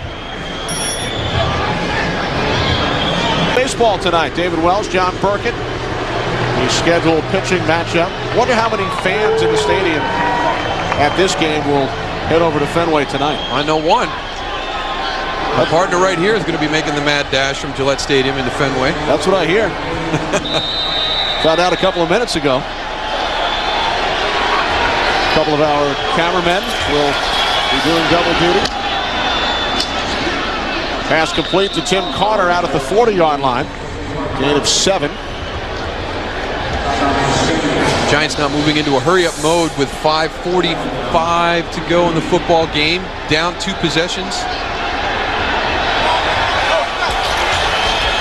Baseball tonight. David Wells, John Perkett. The scheduled pitching matchup. Wonder how many fans in the stadium at this game will head over to Fenway tonight. I know one. My partner right here is going to be making the mad dash from Gillette Stadium into Fenway. That's what I hear. Found out a couple of minutes ago. A couple of our cameramen will be doing double duty. Pass complete to Tim Carter out at the 40-yard line. Gain of 7. Giants now moving into a hurry-up mode with 5:45 to go in the football game. Down 2 possessions.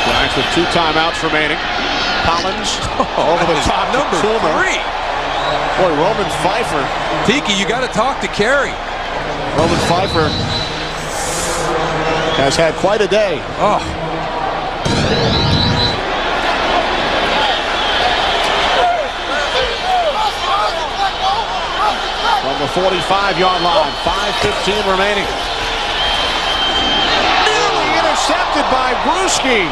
Giants with 2 timeouts remaining. Collins over the top. Number 3. Boy, Roman Pfeiffer. Tiki, you got to talk to Kerry. Roman Pfeiffer has had quite a day. Oh. From the 45-yard line, 5:15 remaining. Nearly intercepted by Bruschi,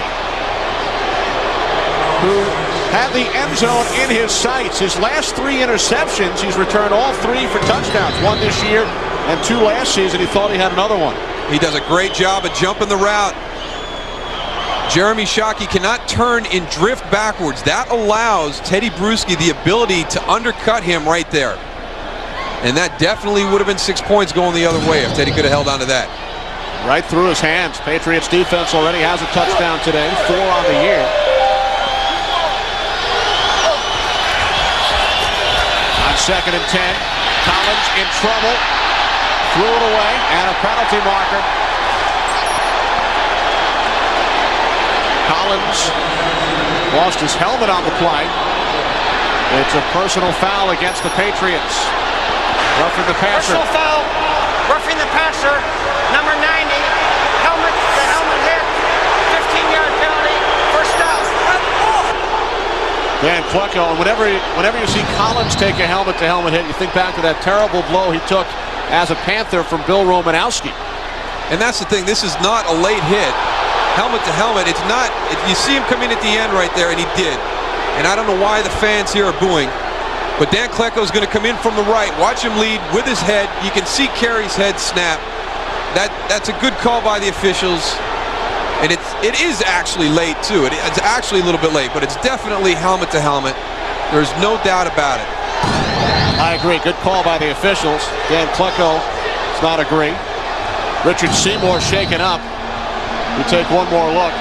who had the end zone in his sights. His last 3 interceptions, he's returned all 3 for touchdowns. 1 this year and 2 last season. He thought he had another one. He does a great job of jumping the route. Jeremy Shockey cannot turn and drift backwards. That allows Teddy Bruschi the ability to undercut him right there. And that definitely would have been 6 points going the other way if Teddy could have held on to that. Right through his hands. Patriots defense already has a touchdown today. 4 on the year. On 2nd and 10, Collins in trouble. Threw it away, and a penalty marker. Collins lost his helmet on the play. It's a personal foul against the Patriots. Roughing the passer. Personal foul, roughing the passer, number 90, helmet to helmet hit, 15-yard penalty, first down. Dan Klecko, and whenever you see Collins take a helmet-to-helmet hit, you think back to that terrible blow he took as a Panther from Bill Romanowski. And that's the thing. This is not a late hit. Helmet to helmet. It's not. You see him come in at the end right there, and he did. And I don't know why the fans here are booing. But Dan Klecko is going to come in from the right. Watch him lead with his head. You can see Kerry's head snap. That's a good call by the officials. And it is actually late, too. It's actually a little bit late, but it's definitely helmet to helmet. There's no doubt about it. I agree. Good call by the officials. Dan Klecko does not agree. Richard Seymour shaken up. We take one more look.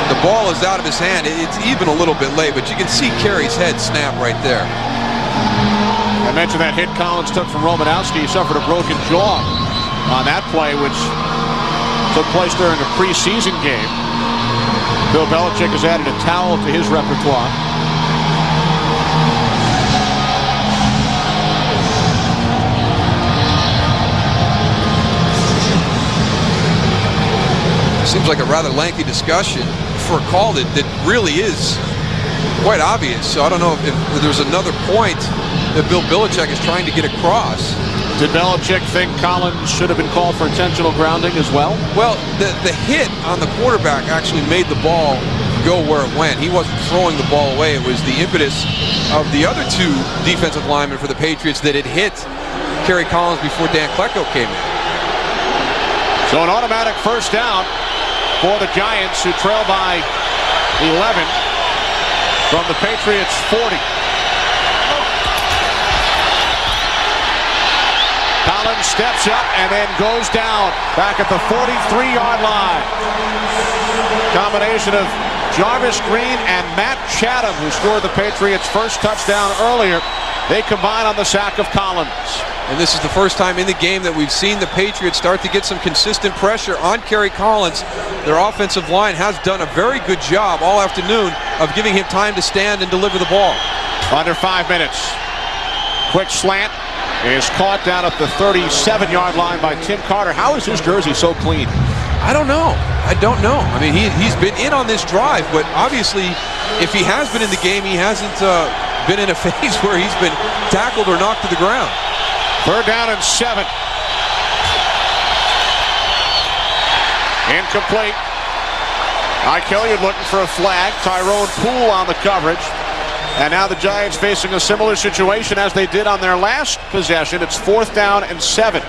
The the ball is out of his hand. It's even a little bit late, but you can see Carey's head snap right there. I mentioned that hit Collins took from Romanowski. He suffered a broken jaw on that play, which took place during a preseason game. Bill Belichick has added a towel to his repertoire. Seems like a rather lengthy discussion for a call that really is quite obvious. So I don't know if there's another point that Bill Belichick is trying to get across. Did Belichick think Collins should have been called for intentional grounding as well? Well, the hit on the quarterback actually made the ball go where it went. He wasn't throwing the ball away. It was the impetus of the other two defensive linemen for the Patriots that had hit Kerry Collins before Dan Klecko came in. So an automatic first down for the Giants, who trail by 11 from the Patriots 40. Collins steps up and then goes down back at the 43-yard line. Combination of Jarvis Green and Matt Chatham, who scored the Patriots' first touchdown earlier. They combine on the sack of Collins. And this is the first time in the game that we've seen the Patriots start to get some consistent pressure on Kerry Collins. Their offensive line has done a very good job all afternoon of giving him time to stand and deliver the ball. Under 5 minutes. Quick slant is caught down at the 37-yard line by Tim Carter. How is his jersey so clean? I don't know. I don't know. I mean, he's been in on this drive, but obviously, if he has been in the game, he hasn't been in a phase where he's been tackled or knocked to the ground. 3rd down and 7. Incomplete. Ike Hilliard looking for a flag. Tyrone Poole on the coverage. And now the Giants facing a similar situation as they did on their last possession. It's 4th down and 7.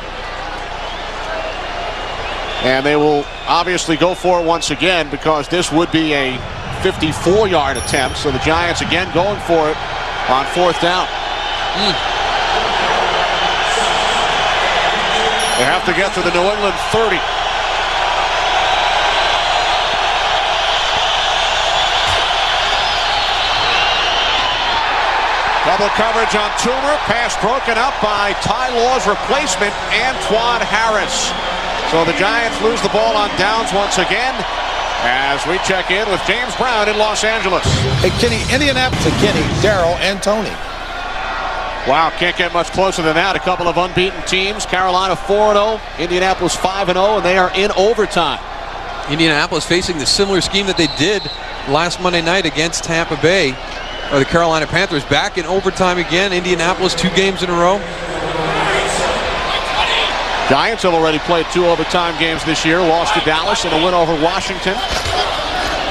And they will obviously go for it once again, because this would be a 54-yard attempt. So the Giants again going for it on 4th down. They have to get to the New England 30. Double coverage on Toomer. Pass broken up by Ty Law's replacement, Antoine Harris. So the Giants lose the ball on downs once again as we check in with James Brown in Los Angeles. Hey, Kenny, Indianapolis to Kenny, Darryl, and Tony. Wow, can't get much closer than that. A couple of unbeaten teams. Carolina 4-0, Indianapolis 5-0, and they are in overtime. Indianapolis facing the similar scheme that they did last Monday night against Tampa Bay, or the Carolina Panthers, back in overtime again. Indianapolis 2 games in a row. Giants have already played 2 overtime games this year, lost to Dallas and a win over Washington.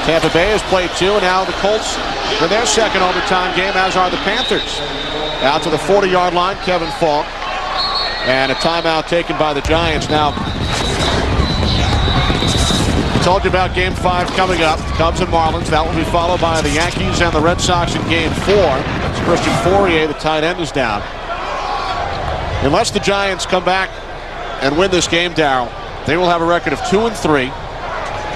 Tampa Bay has played 2, and now the Colts for their second overtime game, as are the Panthers. Out to the 40-yard line, Kevin Falk. And a timeout taken by the Giants. Now, I told you about Game 5 coming up. Cubs and Marlins. That will be followed by the Yankees and the Red Sox in Game 4. That's Christian Fourier, the tight end, is down. Unless the Giants come back and win this game, Darryl, they will have a record of 2-3.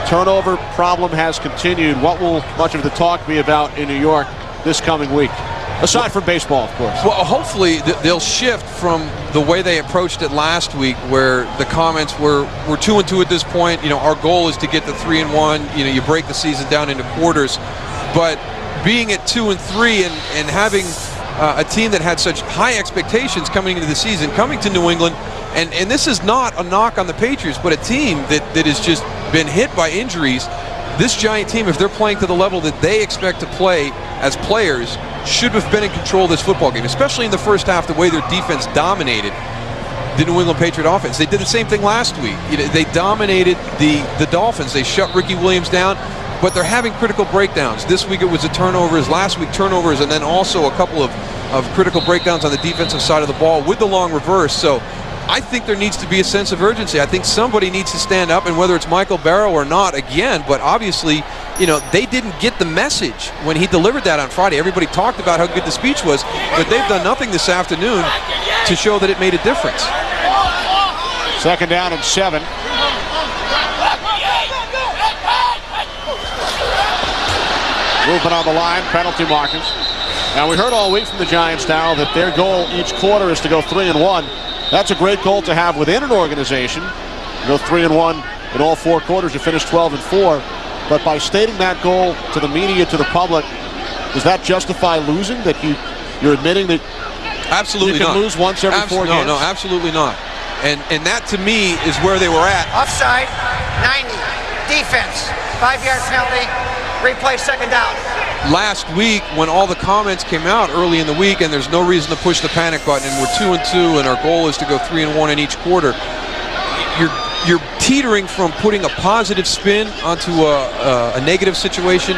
Turnover problem has continued. What will much of the talk be about in New York this coming week? Aside from baseball, of course. Well, hopefully they'll shift from the way they approached it last week, where the comments were, we're 2-2 at this point. You know, our goal is to get to 3-1. You know, you break the season down into quarters. But being at 2-3 and having a team that had such high expectations coming into the season, coming to New England, and this is not a knock on the Patriots, but a team that has just been hit by injuries. This Giant team, if they're playing to the level that they expect to play as players, should have been in control of this football game, especially in the first half, the way their defense dominated the New England Patriot offense. They did the same thing last week. You know, they dominated the Dolphins. They shut Ricky Williams down, but they're having critical breakdowns. This week it was the turnovers, last week turnovers, and then also a couple of critical breakdowns on the defensive side of the ball with the long reverse. So I think there needs to be a sense of urgency. I think somebody needs to stand up, and whether it's Michael Barrow or not, again, but obviously, you know, they didn't get the message when he delivered that on Friday. Everybody talked about how good the speech was, but they've done nothing this afternoon to show that it made a difference. 2nd down and 7. Movement on the line, penalty markers. Now, we heard all week from the Giants now that their goal each quarter is to go 3-1. That's a great goal to have within an organization. You go 3-1 in all 4 quarters, you finish 12-4. But by stating that goal to the media, to the public, does that justify losing? That you're admitting that absolutely you can not. lose once every 4 games? No, absolutely not. And that to me is where they were at. Offside, 90. Defense, 5-yard penalty. Replay, second down. Last week, when all the comments came out early in the week, and there's no reason to push the panic button, and we're 2-2, and our goal is to go 3-1 in each quarter, you're teetering from putting a positive spin onto a negative situation,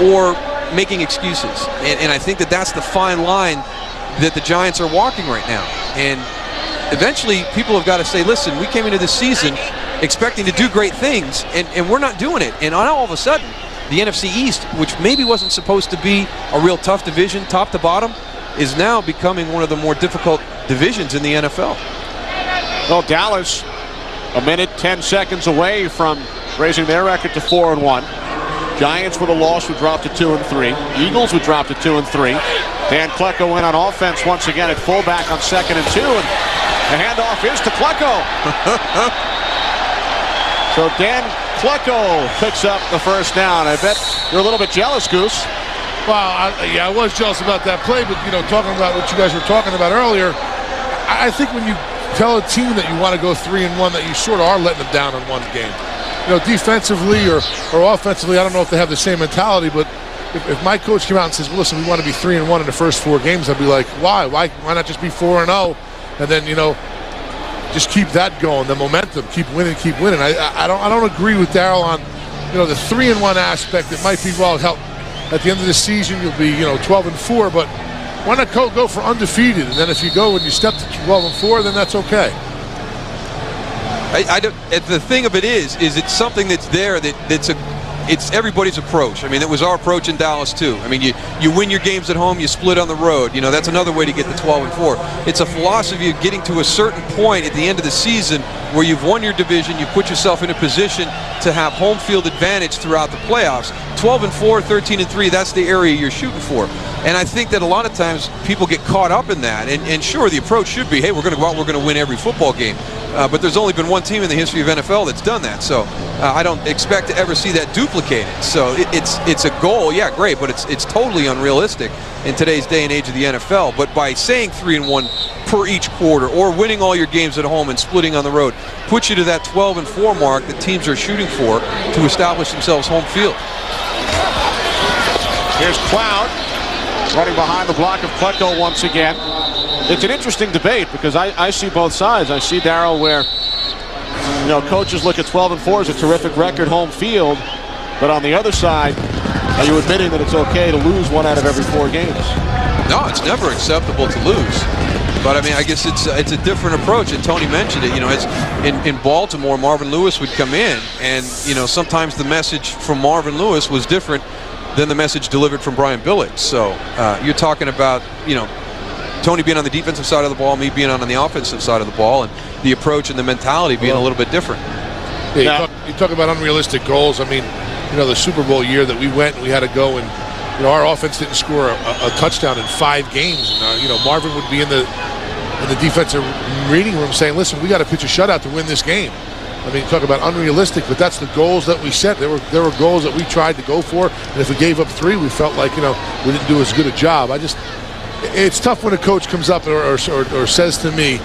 or making excuses. And I think that's the fine line that the Giants are walking right now. And eventually, people have got to say, listen, we came into this season expecting to do great things, and we're not doing it. And all of a sudden, the NFC East, which maybe wasn't supposed to be a real tough division, top to bottom, is now becoming one of the more difficult divisions in the NFL. Well, Dallas, a minute, 10 seconds away from raising their record to 4-1. Giants with a loss would drop to 2-3. Eagles would drop to 2-3. Dan Klecko in on offense once again at fullback on 2nd and 2, and the handoff is to Klecko. So Dan Klecko picks up the first down. I bet you're a little bit jealous, Goose. Well, I was jealous about that play, but, talking about what you guys were talking about earlier, I think when you tell a team that you want to go 3-1, that you sort of are letting them down in one game. Defensively or offensively, I don't know if they have the same mentality, but if my coach came out and says, well, listen, we want to be 3-1 in the first 4 games, I'd be like, why? Why not just be 4-0? And then, just keep that going, the momentum, keep winning. I don't agree with Darryl on, the 3-1 aspect. It might be, well, help at the end of the season you'll be, 12-4, but why not go for undefeated? And then if you go and you step to 12-4, then that's okay. The thing of it is it's something that's there it's everybody's approach. I mean, it was our approach in Dallas too. I mean, you win your games at home, you split on the road. That's another way to get to 12-4. It's a philosophy of getting to a certain point at the end of the season where you've won your division, you put yourself in a position to have home field advantage throughout the playoffs. 12-4, 13-3, that's the area you're shooting for. And I think that a lot of times people get caught up in that. And sure, the approach should be, hey, we're going to go out, we're going to win every football game. But there's only been one team in the history of NFL that's done that. So I don't expect to ever see that duplicated. So it's a goal, yeah, great, but it's totally unrealistic in today's day and age of the NFL. But by saying 3-1 per each quarter, or winning all your games at home and splitting on the road, puts you to that 12-4 mark that teams are shooting for to establish themselves home field. Here's Cloud running behind the block of Klecko once again. It's an interesting debate because I see both sides. I see, Darryl, where coaches look at 12-4 as a terrific record home field, but on the other side, are you admitting that it's okay to lose 1 out of every 4 games? No, it's never acceptable to lose. But I mean, I guess it's a different approach, and Tony mentioned it. It's in Baltimore, Marvin Lewis would come in, and sometimes the message from Marvin Lewis was different than the message delivered from Brian Billick. So you're talking about Tony being on the defensive side of the ball, me being on the offensive side of the ball, and the approach and the mentality being a little bit different. Yeah, you talk about unrealistic goals. I mean, the Super Bowl year that we went and we had to go and our offense didn't score a touchdown in 5 games. And, Marvin would be in the defensive reading room saying, listen, we got to pitch a shutout to win this game. I mean, talk about unrealistic, but that's the goals that we set. There were goals that we tried to go for, and if we gave up 3, we felt like, we didn't do as good a job. It's tough when a coach comes up or says to me,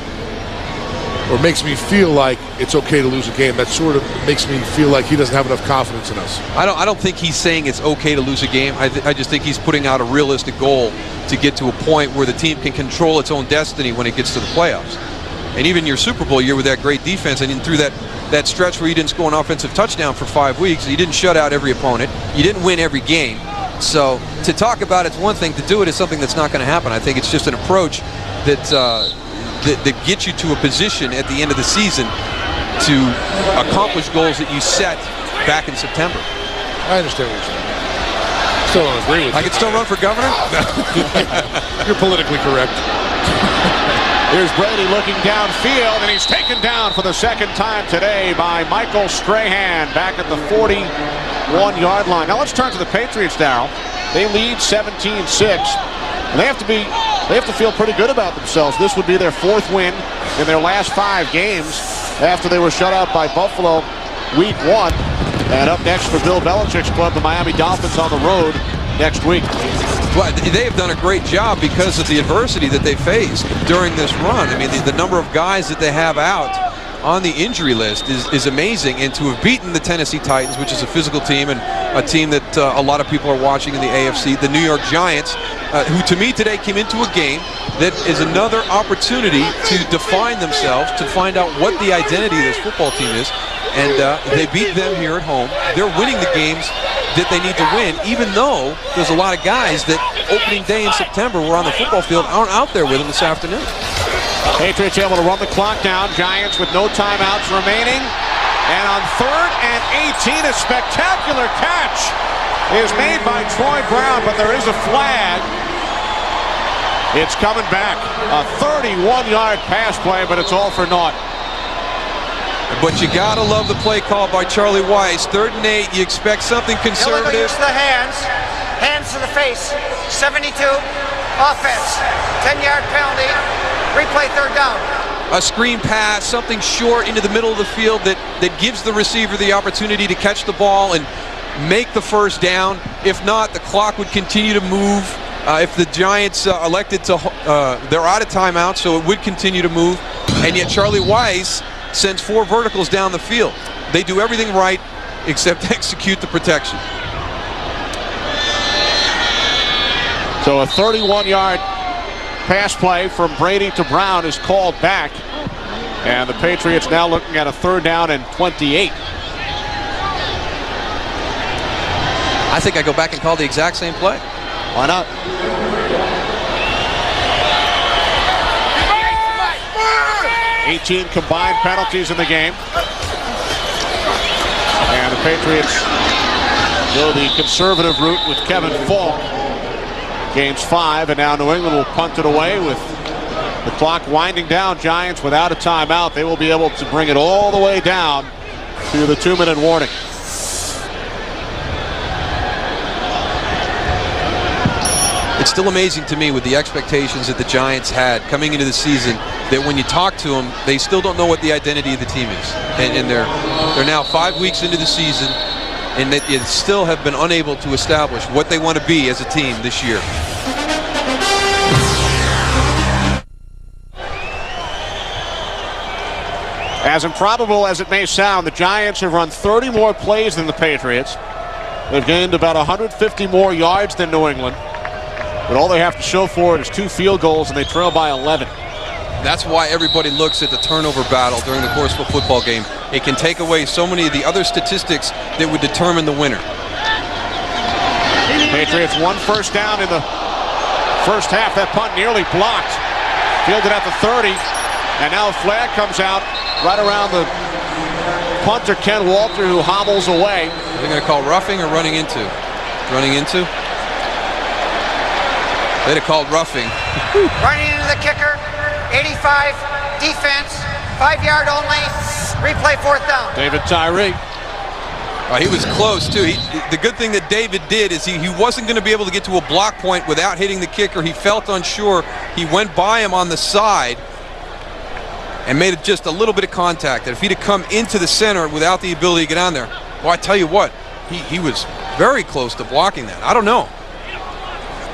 or makes me feel like it's okay to lose a game. That sort of makes me feel like he doesn't have enough confidence in us. I don't think he's saying it's okay to lose a game. I just think he's putting out a realistic goal to get to a point where the team can control its own destiny when it gets to the playoffs. And even your Super Bowl year with that great defense, and through that stretch where you didn't score an offensive touchdown for 5 weeks, you didn't shut out every opponent, you didn't win every game. So to talk about it's one thing, to do it is something that's not going to happen. I think it's just an approach that gets you to a position at the end of the season to accomplish goals that you set back in September. I understand what you're saying. Still don't agree with you. I can still run for governor? You're politically correct. Here's Brady looking downfield, and he's taken down for the 2nd time today by Michael Strahan back at the 41-yard line. Now let's turn to the Patriots, Darryl. They lead 17-6. And they have to feel pretty good about themselves. This would be their 4th win in their last 5 games after they were shut out by Buffalo week 1. And up next for Bill Belichick's club, the Miami Dolphins on the road next week. Well, they have done a great job because of the adversity that they faced during this run. I mean, the number of guys that they have out on the injury list is amazing, and to have beaten the Tennessee Titans, which is a physical team and a team that a lot of people are watching in the AFC, the New York Giants, who to me today came into a game that is another opportunity to define themselves, to find out what the identity of this football team is, and they beat them here at home. They're winning the games that they need to win, even though there's a lot of guys that opening day in September were on the football field aren't out there with them this afternoon. Patriots able to run the clock down. Giants with no timeouts remaining. And on 3rd and 18, a spectacular catch is made by Troy Brown, but there is a flag. It's coming back. A 31-yard pass play, but it's all for naught. But you got to love the play call by Charlie Weiss. 3rd and 8, you expect something conservative. Use the hands. Hands to the face. 72. Offense. 10-yard penalty. Replay 3rd down. A screen pass, something short into the middle of the field that gives the receiver the opportunity to catch the ball and make the 1st down. If not, the clock would continue to move. If the Giants elected to, they're out of timeout, so it would continue to move. And yet Charlie Weiss sends 4 verticals down the field. They do everything right except execute the protection. So a 31-yard pass play from Brady to Brown is called back. And the Patriots now looking at a 3rd down and 28. I think I go back and call the exact same play. Why not? $18 combined penalties in the game. And the Patriots go the conservative route with Kevin Falk. Game's 5, and now New England will punt it away with the clock winding down. Giants without a timeout. They will be able to bring it all the way down to the 2-minute warning. It's still amazing to me with the expectations that the Giants had coming into the season that when you talk to them, they still don't know what the identity of the team is. And they're now 5 weeks into the season, and they still have been unable to establish what they want to be as a team this year. As improbable as it may sound, the Giants have run 30 more plays than the Patriots. They've gained about 150 more yards than New England. But all they have to show for it is 2 field goals, and they trail by 11. That's why everybody looks at the turnover battle during the course of a football game. It can take away so many of the other statistics that would determine the winner. Patriots 1 first down in the first half. That punt nearly blocked. Fielded at the 30. And now a flag comes out right around the punter, Ken Walter, who hobbles away. Are they going to call roughing or running into? Running into? They'd have called roughing. Running into the kicker. 85. Defense. 5-yard only. Replay 4th down. David Tyree. He was close, too. The good thing that David did is he wasn't going to be able to get to a block point without hitting the kicker. He felt unsure. He went by him on the side and made just a little bit of contact. And if he'd have come into the center without the ability to get on there, well, I tell you what, he was very close to blocking that. I don't know.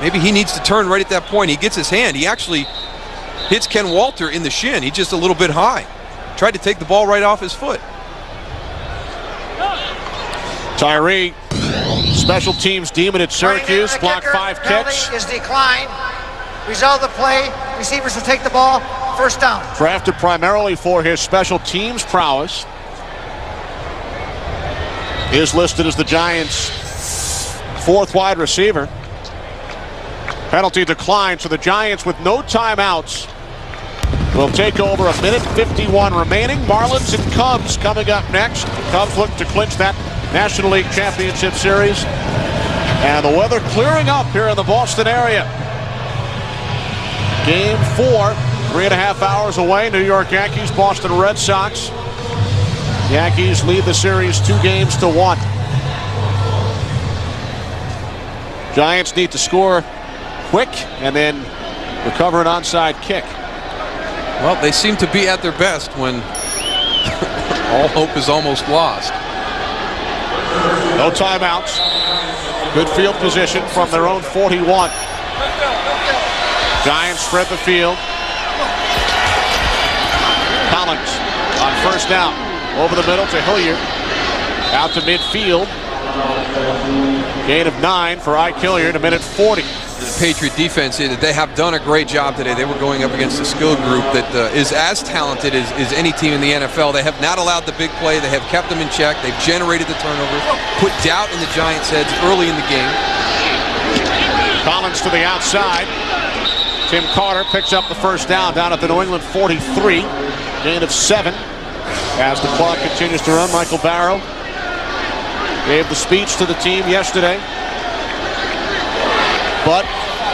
Maybe he needs to turn right at that point. He gets his hand. He actually hits Ken Walter in the shin. He's just a little bit high. Tried to take the ball right off his foot. Tyree, special teams demon at Syracuse, blocked 5 kicks. Is declined. Result of the play, receivers will take the ball, 1st down. Drafted primarily for his special teams prowess. Is listed as the Giants' 4th wide receiver. Penalty declined, so the Giants with no timeouts will take over. 1:51 remaining. Marlins and Cubs coming up next. Cubs look to clinch that National League Championship Series. And the weather clearing up here in the Boston area. Game 4, 3.5 hours away. New York Yankees, Boston Red Sox. Yankees lead the series 2-1. Giants need to score quick and then recover an onside kick. Well, they seem to be at their best when all hope is almost lost. No timeouts. Good field position from their own 41. Giants spread the field. Collins on first down. Over the middle to Hilliard. Out to midfield. Gain of 9 for Ike Hilliard, a minute 40. The Patriot defense, they have done a great job today. They were going up against a skilled group that is as talented as any team in the NFL. They have not allowed the big play. They have kept them in check. They've generated the turnovers, put doubt in the Giants' heads early in the game. Collins to the outside. Tim Carter picks up the first down at the New England 43. Gain of 7. As the clock continues to run, Michael Barrow gave the speech to the team yesterday. But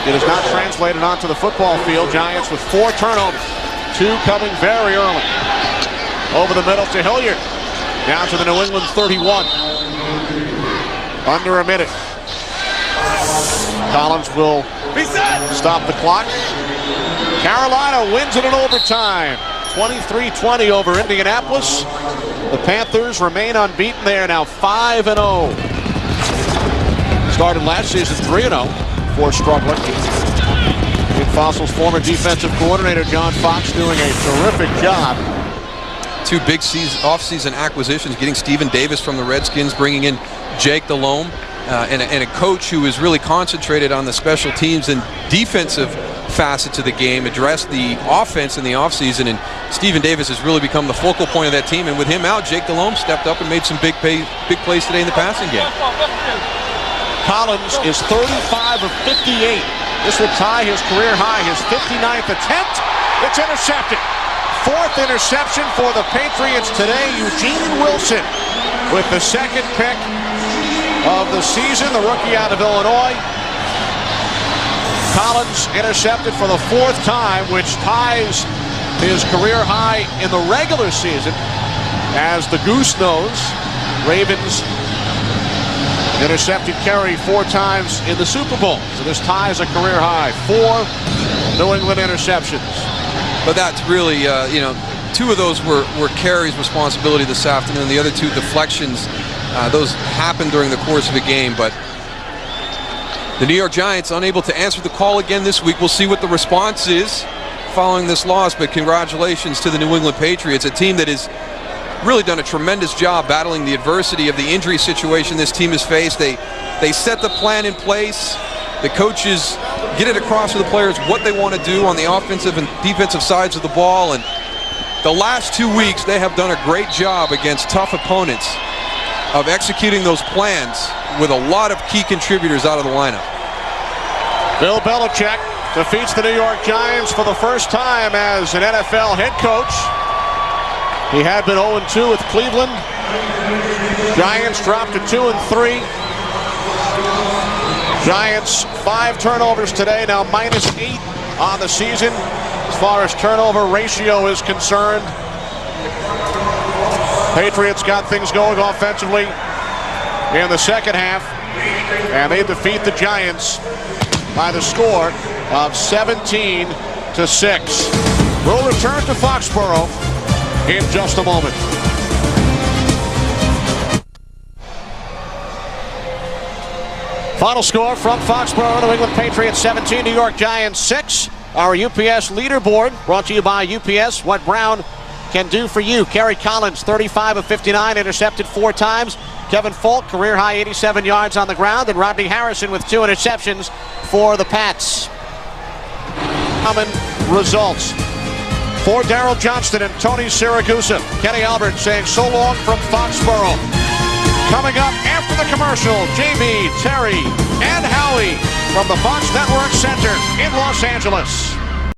it is not translated onto the football field. Giants with 4 turnovers. 2 coming very early. Over the middle to Hilliard. Down to the New England 31. Under a minute. Collins will stop the clock. Carolina wins it in overtime. 23-20 over Indianapolis. The Panthers remain unbeaten. They are now 5-0. Started last season 3-0 before struggling. Nick Fossil's former defensive coordinator John Fox doing a terrific job. 2 big off-season acquisitions, getting Stephen Davis from the Redskins, bringing in Jake Delhomme, and a coach who is really concentrated on the special teams and defensive facets of the game, addressed the offense in the offseason, and Stephen Davis has really become the focal point of that team. And with him out, Jake Delhomme stepped up and made some big plays today in the passing game. Collins is 35 of 58. This would tie his career high, his 59th attempt. It's intercepted. 4th interception for the Patriots today. Eugene Wilson with the 2nd pick of the season, the rookie out of Illinois. Collins intercepted for the 4th time, which ties his career high in the regular season, as the Goose Nose Ravens intercepted Kerry 4 times in the Super Bowl. So this ties a career high. 4 New England interceptions. But that's really, 2 of those were Kerry's responsibility this afternoon. The other 2 deflections, those happened during the course of the game. But the New York Giants unable to answer the call again this week. We'll see what the response is following this loss. But congratulations to the New England Patriots, a team that has really done a tremendous job battling the adversity of the injury situation this team has faced. They set the plan in place. The coaches get it across to the players what they want to do on the offensive and defensive sides of the ball. And the last 2 weeks, they have done a great job against tough opponents of executing those plans with a lot of key contributors out of the lineup. Bill Belichick defeats the New York Giants for the first time as an NFL head coach. He had been 0-2 with Cleveland. Giants dropped to 2-3. Giants 5 turnovers today, now -8 on the season as far as turnover ratio is concerned. Patriots got things going offensively in the second half, and they defeat the Giants by the score of 17-6. We'll return to Foxborough in just a moment. Final score from Foxborough: New England Patriots 17, New York Giants 6. Our UPS leaderboard brought to you by UPS. What Brown can do for you. Kerry Collins, 35 of 59, intercepted 4 times. Kevin Falk, career high 87 yards on the ground. And Rodney Harrison with 2 interceptions for the Pats. Common results. For Daryl Johnston and Tony Siragusa, Kenny Albert saying so long from Foxborough. Coming up after the commercial, JB, Terry, and Howie from the Fox Network Center in Los Angeles.